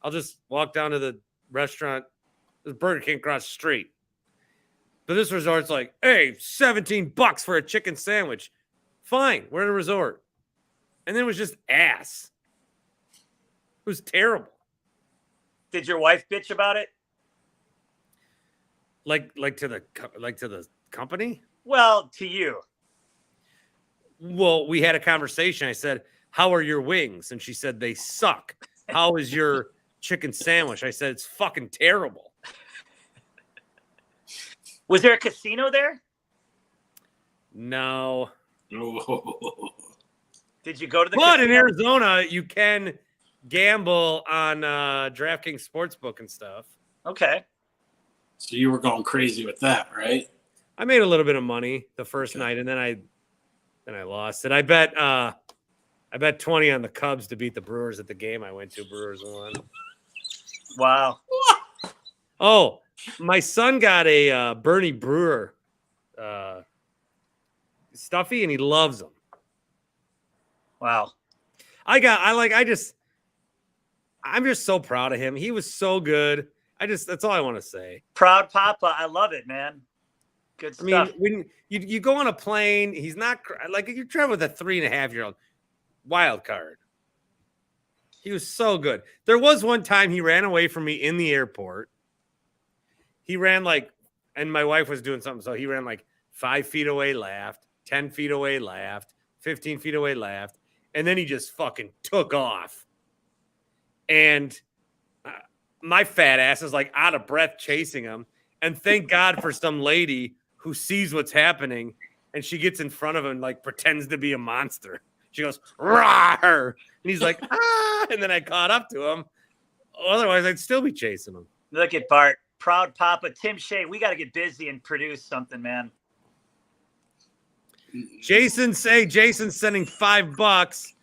I'll just walk down to the restaurant. There's Burger King across the street. But this resort's like, hey, $17 for a chicken sandwich. Fine, we're at a resort. And then it was just ass. It was terrible. Did your wife bitch about it? Like to the company? Well, to you. Well, we had a conversation. I said, how are your wings? And she said, they suck. How is your chicken sandwich? I said, it's fucking terrible. Was there a casino there? No. Did you go to the But casino? in Arizona, you can gamble on DraftKings Sportsbook and stuff. Okay. So you were going crazy with that, right? I made a little bit of money the first night, and then I lost it. I bet 20 on the Cubs to beat the Brewers at the game I went to. Brewers won. Wow. Oh, my son got a Bernie Brewer stuffy, and he loves them. Wow. I'm just so proud of him. He was so good. That's all I want to say. Proud Papa. I love it, man. Good stuff. I mean, when you go on a plane, he's not like you travel with a 3.5-year-old wild card. He was so good. There was one time he ran away from me in the airport. He ran and my wife was doing something. So he ran 5 feet away, laughed, 10 feet away, laughed, 15 feet away, laughed. And then he just fucking took off. And my fat ass is out of breath chasing him. And thank God for some lady who sees what's happening. And she gets in front of him and pretends to be a monster. She goes, "Rawr!" And he's like, "Ah!" And then I caught up to him. Otherwise, I'd still be chasing him. Look at Bart. Proud Papa. Tim Shea, we got to get busy and produce something, man. Jason's sending $5,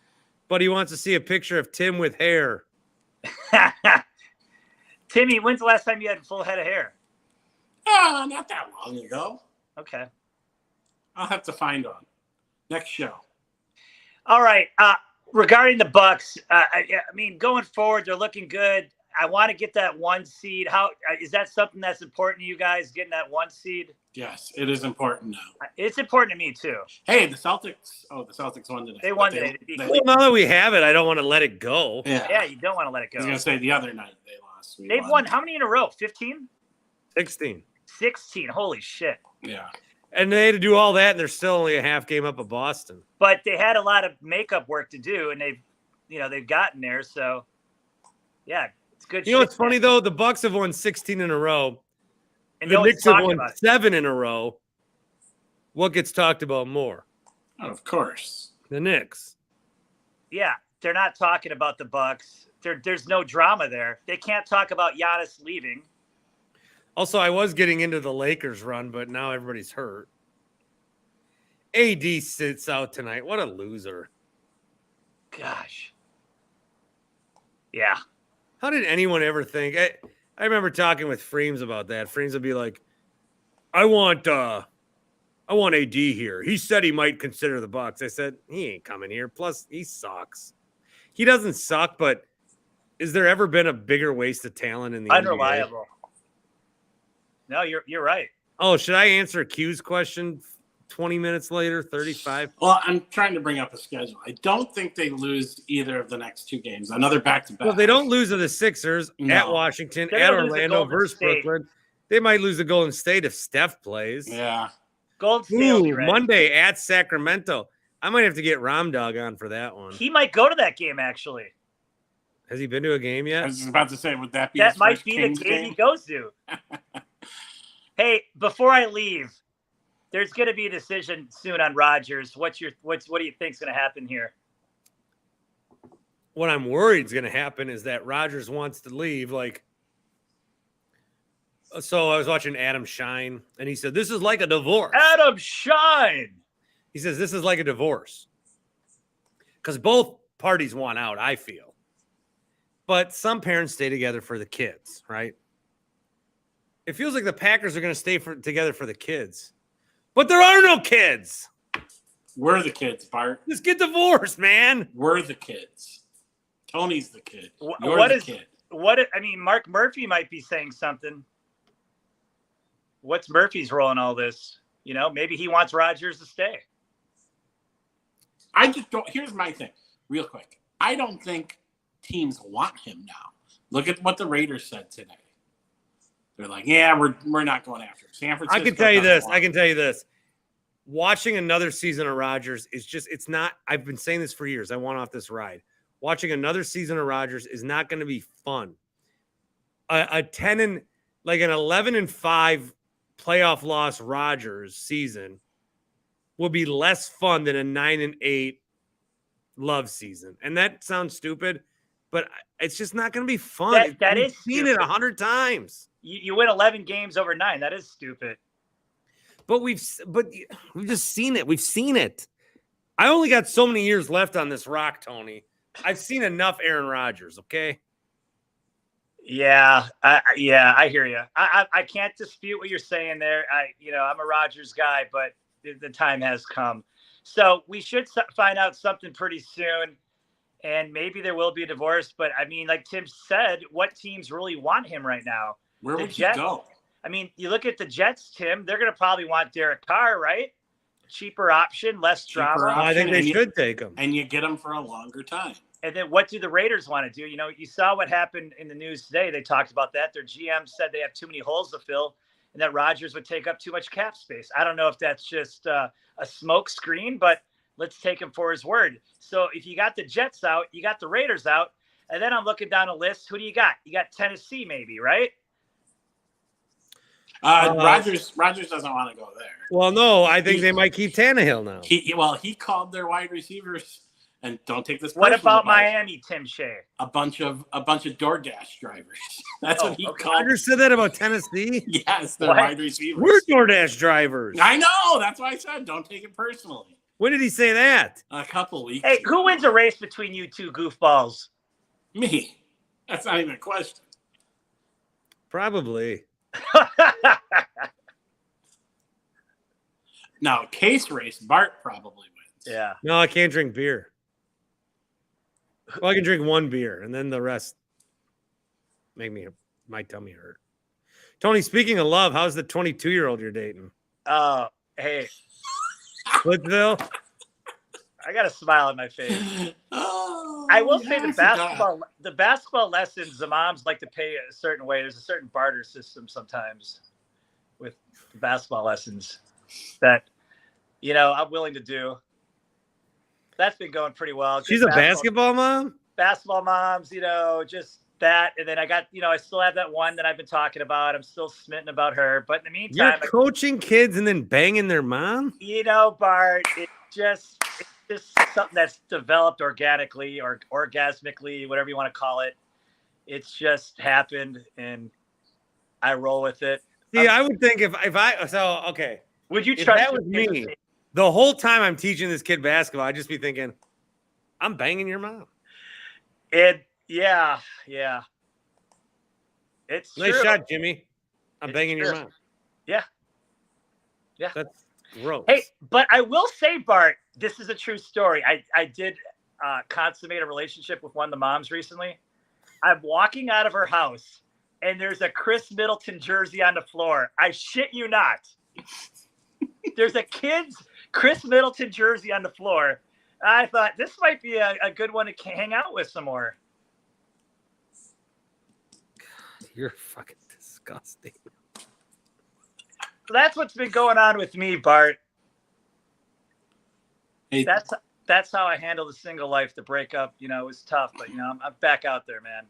but he wants to see a picture of Tim with hair. Timmy, when's the last time you had a full head of hair? Not that long ago. Okay. I'll have to find one. Next show. All right. Regarding the Bucks, I mean, going forward, they're looking good. I want to get that 1 seed. How is that something that's important to you guys, getting that 1 seed? Yes, it is important now. It's important to me too. Hey, the Celtics. Oh, the Celtics won today. They won today. Well, now that we have it, I don't want to let it go. Yeah, you don't want to let it go. I was going to say the other night they lost. They've won how many in a row? 15? 16. 16. Holy shit. Yeah. And they had to do all that, and they're still only a half game up of Boston. But they had a lot of makeup work to do, and they've gotten there. So, yeah, it's good. You know what's funny though? The Bucks have won 16 in a row, and the Knicks have won 7 in a row. What gets talked about more? Oh, of course, the Knicks. Yeah, they're not talking about the Bucks. There's no drama there. They can't talk about Giannis leaving. Also, I was getting into the Lakers run, but now everybody's hurt. AD sits out tonight. What a loser. Gosh. Yeah. How did anyone ever think? I remember talking with Freems about that. Freems would be like, I want AD here. He said he might consider the Bucks. I said, he ain't coming here. Plus, he sucks. He doesn't suck, but is there ever been a bigger waste of talent in the Unreliable. NBA? No, you're right. Oh, should I answer Q's question 20 minutes later, 35? Well, I'm trying to bring up a schedule. I don't think they lose either of the next two games. Another back-to-back. Well, they don't lose to the Sixers, at Washington, at Orlando versus Brooklyn. They might lose to Golden State if Steph plays. Yeah. Golden State will be ready. Monday at Sacramento. I might have to get Ramdog on for that one. He might go to that game, actually. Has he been to a game yet? I was just about to say, would that be that might be the game he goes to. Hey, before I leave, there's going to be a decision soon on Rodgers. What do you think is going to happen here? What I'm worried is going to happen is that Rodgers wants to leave. So I was watching Adam Shine, and he said, this is like a divorce. Adam Shine! He says, this is like a divorce. Because both parties want out, I feel. But some parents stay together for the kids, right? It feels like the Packers are going to stay together for the kids. But there are no kids. We're the kids, Bart. Just get divorced, man. We're the kids. Tony's the kid. You're the kid. Mark Murphy might be saying something. What's Murphy's role in all this? Maybe he wants Rodgers to stay. I just don't. Here's my thing, real quick. I don't think teams want him now. Look at what the Raiders said today. They're like, yeah, we're not going after him. San Francisco. I can tell you this. Watching another season of Rodgers is just, it's not, I've been saying this for years. I want off this ride. Watching another season of Rodgers is not going to be fun. An 11-5 playoff loss Rodgers season will be less fun than a 9-8 Love season. And that sounds stupid, but it's just not going to be fun. We've seen it 100 times. You win 11 games over 9. That is stupid. But we've just seen it. We've seen it. I only got so many years left on this rock, Tony. I've seen enough Aaron Rodgers, okay? Yeah, I hear you. I can't dispute what you're saying there. I'm a Rodgers guy, but the time has come. So we should find out something pretty soon, and maybe there will be a divorce. But, like Tim said, what teams really want him right now? Where would he go? You look at the Jets, Tim. They're going to probably want Derek Carr, right? Cheaper option, less drama. I think they should take him. And you get him for a longer time. And then what do the Raiders want to do? You saw what happened in the news today. They talked about that. Their GM said they have too many holes to fill and that Rodgers would take up too much cap space. I don't know if that's just a smoke screen, but let's take him for his word. So if you got the Jets out, you got the Raiders out, and then I'm looking down a list. Who do you got? You got Tennessee maybe, right? Rodgers doesn't want to go there. Well, no, I think they might keep Tannehill now. He called their wide receivers, and don't take this. What about Miami, Tim Shea? A bunch of DoorDash drivers. That's what he called. Rodgers said that about Tennessee. Yes, their wide receivers. We're DoorDash drivers. I know. That's why I said don't take it personally. When did he say that? A couple weeks. Hey, who wins a race between you two goofballs? Me. That's not even a question. Probably. Now, case race, Bart probably wins. Yeah. No, I can't drink beer. Well, I can drink one beer, and then the rest my tummy hurt. Tony, speaking of love, how's the 22-year-old you're dating? Oh, hey. Splitsville? I got a smile on my face. Oh, I will say the basketball lessons, the moms like to pay a certain way. There's a certain barter system sometimes with basketball lessons that, I'm willing to do. That's been going pretty well. She's a basketball mom? Basketball moms, just that. And then I got, I still have that one that I've been talking about. I'm still smitten about her. But in the meantime, you're coaching kids and then banging their mom? Bart, it's just something that's developed organically or orgasmically, whatever you want to call it. It's just happened, and I roll with it. See, I would think if I okay. Would you trust that was me? The whole time I'm teaching this kid basketball, I just be thinking, I'm banging your mom. Yeah. It's Nice true. shot, Jimmy. I'm It's banging your true. mom. Yeah. That's gross. Hey, but I will say, Bart, this is a true story. I did consummate a relationship with one of the moms recently. I'm walking out of her house, and there's a Chris Middleton jersey on the floor. I shit you not. There's a kid's Chris Middleton jersey on the floor. I thought this might be a good one to hang out with some more. You're fucking disgusting. So that's what's been going on with me, Bart. Hey, That's how I handle the single life. The breakup, it was tough, but I'm back out there, man.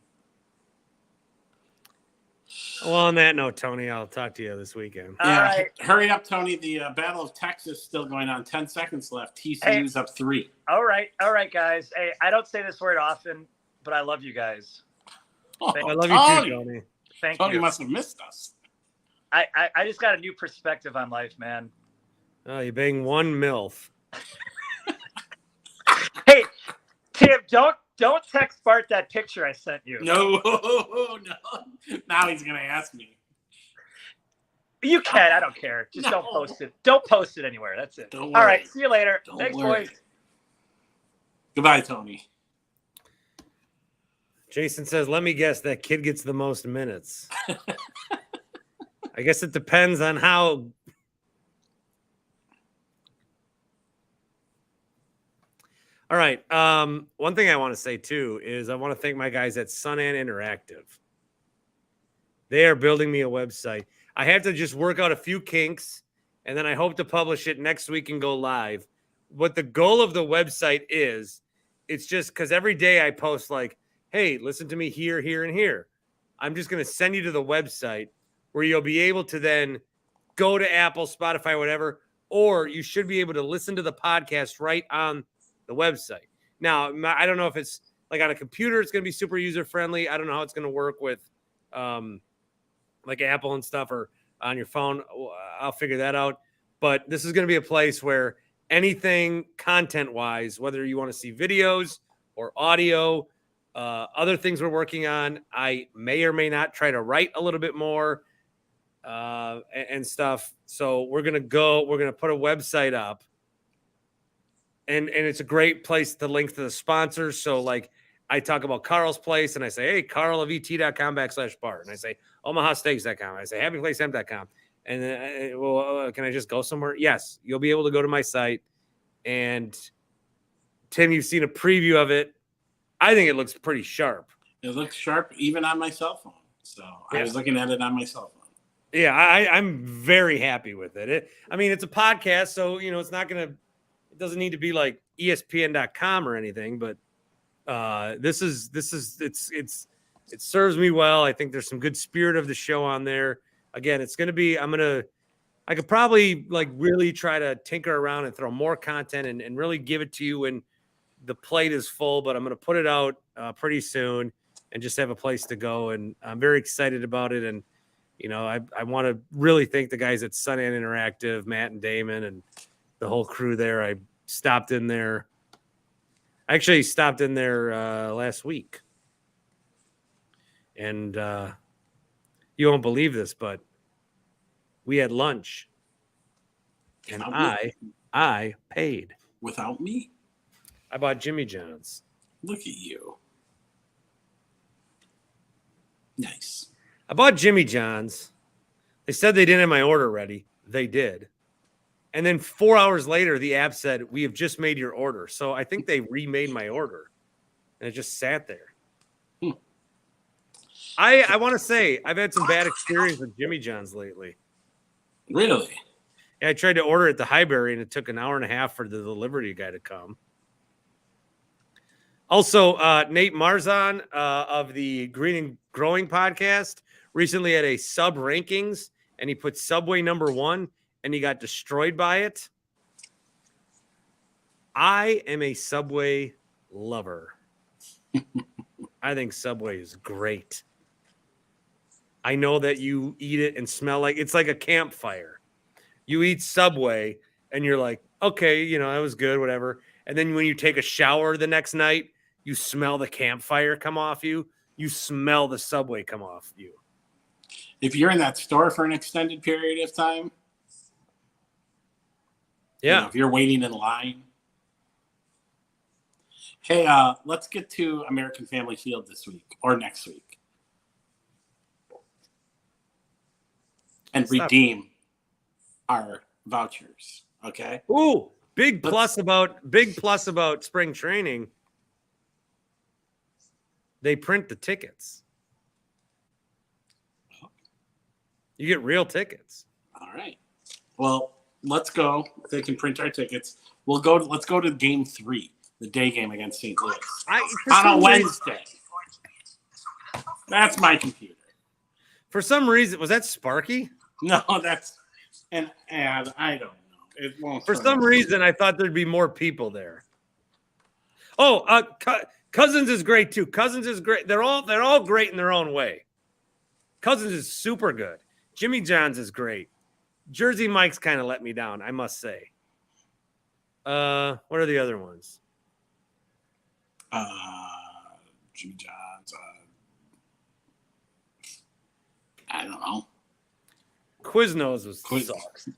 Well, on that note, Tony, I'll talk to you this weekend. All yeah, right. hurry up, Tony. The Battle of Texas still going on. 10 seconds left. TCU's up 3. All right, guys. Hey, I don't say this word often, but I love you guys. Oh, I love you too, Tony. Thank Tony you. must have missed us. I just got a new perspective on life, man. Oh, you bang one MILF. Hey, Tim, don't text Bart that picture I sent you. No. Now he's gonna ask me. You can. I don't care. Just don't post it. Don't post it anywhere. That's it. Don't All worry. right. See you later. Don't Thanks, worry. boys. Goodbye, Tony. Jason says, let me guess, that kid gets the most minutes. I guess it depends on how. All right. One thing I want to say, too, is I want to thank my guys at Sunan Interactive. They are building me a website. I have to just work out a few kinks, and then I hope to publish it next week and go live. What the goal of the website is, it's just because every day I post like, hey, listen to me here, here, and here. I'm just going to send you to the website where you'll be able to then go to Apple, Spotify, whatever, or you should be able to listen to the podcast right on the website. Now, I don't know if it's like on a computer, it's going to be super user-friendly. I don't know how it's going to work with like Apple and stuff, or on your phone. I'll figure that out. But this is going to be a place where anything content-wise, whether you want to see videos or audio, other things we're working on, I may or may not try to write a little bit more and stuff. So we're going to put a website up, and it's a great place to link to the sponsors. So like I talk about Carl's Place, and I say, hey, carlovet.com/Bart. And I say, omahasteaks.com. I say, happyplacehemp.com. And then, can I just go somewhere? Yes, you'll be able to go to my site. And Tim, you've seen a preview of it. I think it looks pretty sharp. It looks sharp even on my cell phone. So yeah. I was looking at it on my cell phone. Yeah, I'm very happy with it. It's a podcast, so it's not gonna. It doesn't need to be like ESPN.com or anything, but it serves me well. I think there's some good spirit of the show on there. Again, it's going to be, I could probably like really try to tinker around and throw more content and really give it to you when the plate is full, but I'm going to put it out pretty soon and just have a place to go. And I'm very excited about it. And, I want to really thank the guys at Sunan Interactive, Matt and Damon and the whole crew there. I stopped in there. I actually stopped in there last week. And you won't believe this, but we had lunch. And I paid. Without me? I bought Jimmy John's. Look at you. Nice. I bought Jimmy John's. They said they didn't have my order ready. They did. And then 4 hours later, the app said, we have just made your order. So I think they remade my order. And it just sat there. I want to say I've had some bad experience with Jimmy John's lately. Really? Yeah, I tried to order at the Highbury, and it took an hour and a half for the delivery guy to come. Also, Nate Marzon of the Green and Growing podcast recently had a sub rankings, and he put Subway #1, and he got destroyed by it. I am a Subway lover. I think Subway is great. I know that you eat it and smell like it's like a campfire. You eat Subway, and you're like, okay, that was good, whatever. And then when you take a shower the next night, you smell the campfire come off you. You smell the Subway come off you. If you're in that store for an extended period of time, yeah. If you're waiting in line. Hey, let's get to American Family Field this week or next week and redeem our vouchers. Okay. Ooh, big plus about spring training. They print the tickets. You get real tickets. All right. Well, let's go. They can print our tickets. Let's go to game 3, the day game against St. Louis on a Wednesday. That's my computer. For some reason, was that Sparky? No, that's an ad. I don't know. It won't. For some reason, I thought there'd be more people there. Oh, Cousins is great too. Cousins is great. They're all great in their own way. Cousins is super good. Jimmy Johns is great. Jersey Mike's kind of let me down, I must say. What are the other ones? Jimmy Johns. I don't know. Quiznos was sucks.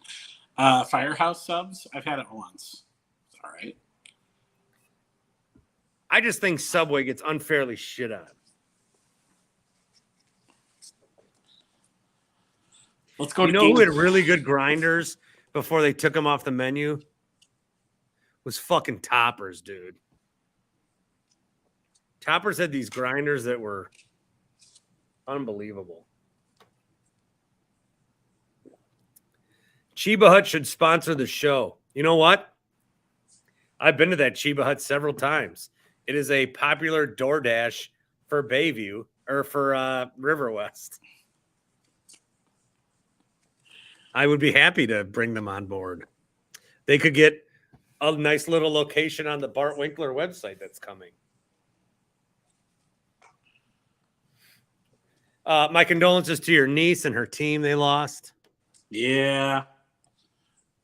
Firehouse subs. I've had it once. It's all right. I just think Subway gets unfairly shit on. Let's go. Who had really good grinders before they took them off the menu? Was fucking Toppers, dude. Toppers had these grinders that were unbelievable. Chiba Hut should sponsor the show. You know what? I've been to that Chiba Hut several times. It is a popular DoorDash for Bayview or for River West. I would be happy to bring them on board. They could get a nice little location on the Bart Winkler website that's coming. My condolences to your niece and her team. They lost. Yeah.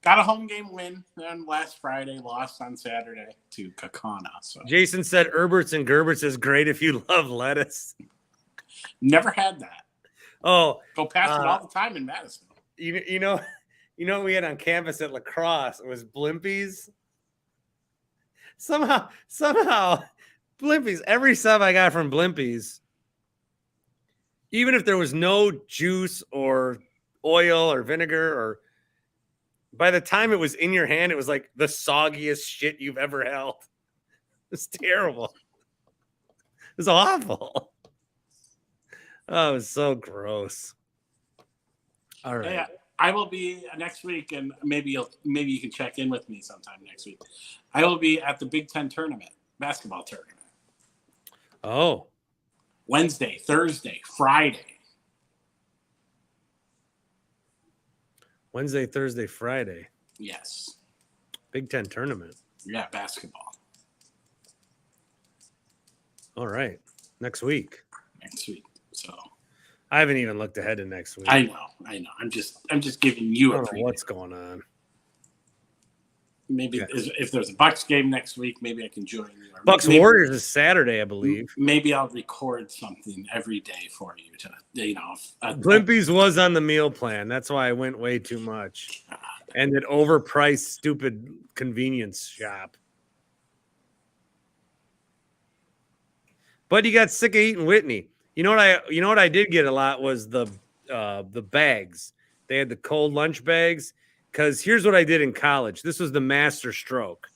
Got a home game win then last Friday, lost on Saturday to Kakana. So Jason said Herberts and Gerberts is great if you love lettuce. Never had that. Oh, go past it all the time in Madison. You know what we had on campus at lacrosse? It was Blimpies. Somehow, Blimpies. Every sub I got from Blimpies, even if there was no juice or oil or vinegar, or by the time it was in your hand, it was like the soggiest shit you've ever held. It's terrible. It was awful. Oh, it was so gross. All right. Yeah, I will be next week, and maybe you can check in with me sometime next week. I will be at the Big Ten tournament, basketball tournament. Oh. Wednesday, Thursday, Friday. Wednesday, Thursday, Friday. Yes. Big Ten tournament. Yeah, basketball. All right. Next week. So I haven't even looked ahead to next week. I know. I'm just giving you I a don't know preview. what's going on. Maybe if there's a Bucks game next week, maybe I can join you. Bucks Warriors is Saturday, I believe. Maybe I'll record something every day for you to, Blimpies was on the meal plan. That's why I went way too much. And an overpriced, stupid convenience shop. But you got sick of eating Whitney. You know what I did get a lot was the bags. They had the cold lunch bags. Because here's what I did in college. This was the master stroke.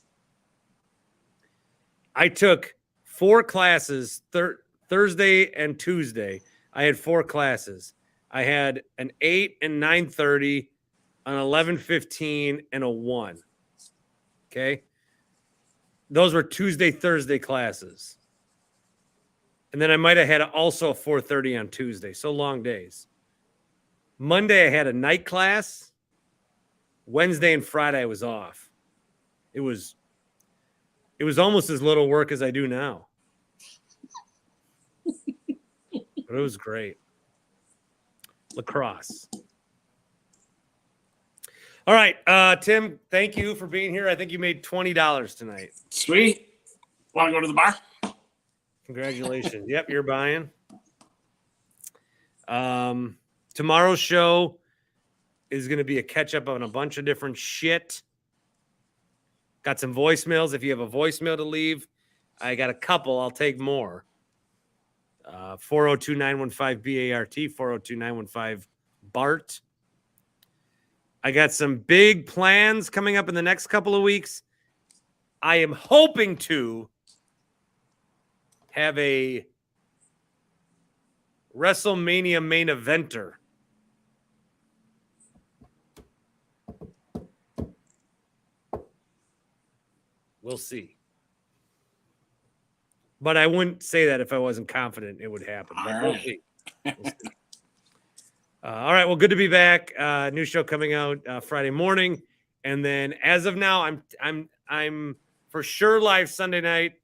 I took 4 classes Thursday and Tuesday. I had 4 classes. I had an 8 and 9:30, an 11:15, and a 1. Okay. Those were Tuesday, Thursday classes. And then I might have had also a 4:30 on Tuesday. So long days. Monday, I had a night class. Wednesday and Friday I was off. It was almost as little work as I do now. But it was great. Lacrosse. All right, Tim, thank you for being here. I think you made $20 tonight. Sweet. Want to go to the bar? Congratulations. Yep, you're buying. Tomorrow's show is going to be a catch up on a bunch of different shit. Got some voicemails. If you have a voicemail to leave, I got a couple. I'll take more. 402-915-BART, 402-915-BART. I got some big plans coming up in the next couple of weeks. I am hoping to have a WrestleMania main eventer. We'll see. But I wouldn't say that if I wasn't confident it would happen. But we'll see. We'll see. All right. Well, good to be back. New show coming out Friday morning, and then as of now, I'm for sure live Sunday night.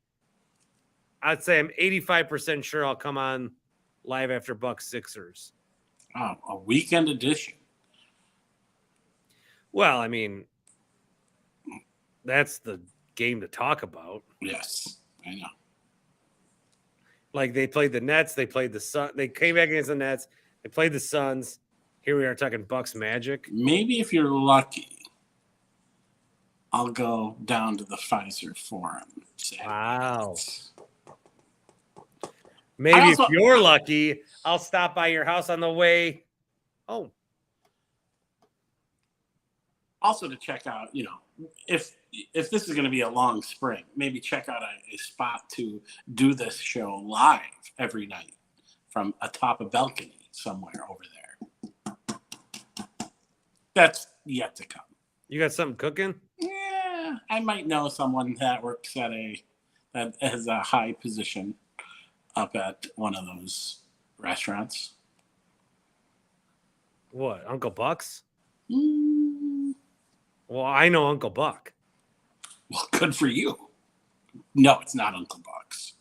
I'd say I'm 85% sure I'll come on live after Bucks Sixers. Oh, a weekend edition. Well, I mean, that's the game to talk about. Yes, I know. Like they played the Nets, they played the Sun. They came back against the Nets. They played the Suns. Here we are talking Bucks Magic. Maybe if you're lucky, I'll go down to the Pfizer Forum. Wow. Maybe if you're lucky, I'll stop by your house on the way home. Also to check out, if this is going to be a long spring, maybe check out a spot to do this show live every night from atop a balcony somewhere over there. That's yet to come. You got something cooking? Yeah, I might know someone that works that has a high position up at one of those restaurants. What, Uncle Buck's? Mm. Well, I know Uncle Buck. Well, good for you. No, it's not Uncle Buck's.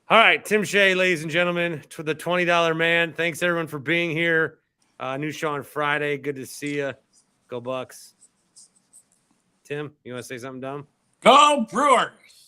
All right, Tim Shea, ladies and gentlemen, to the $20 man. Thanks everyone for being here. New show on Friday. Good to see you. Go Bucks. Tim, you want to say something dumb? Go Brewers!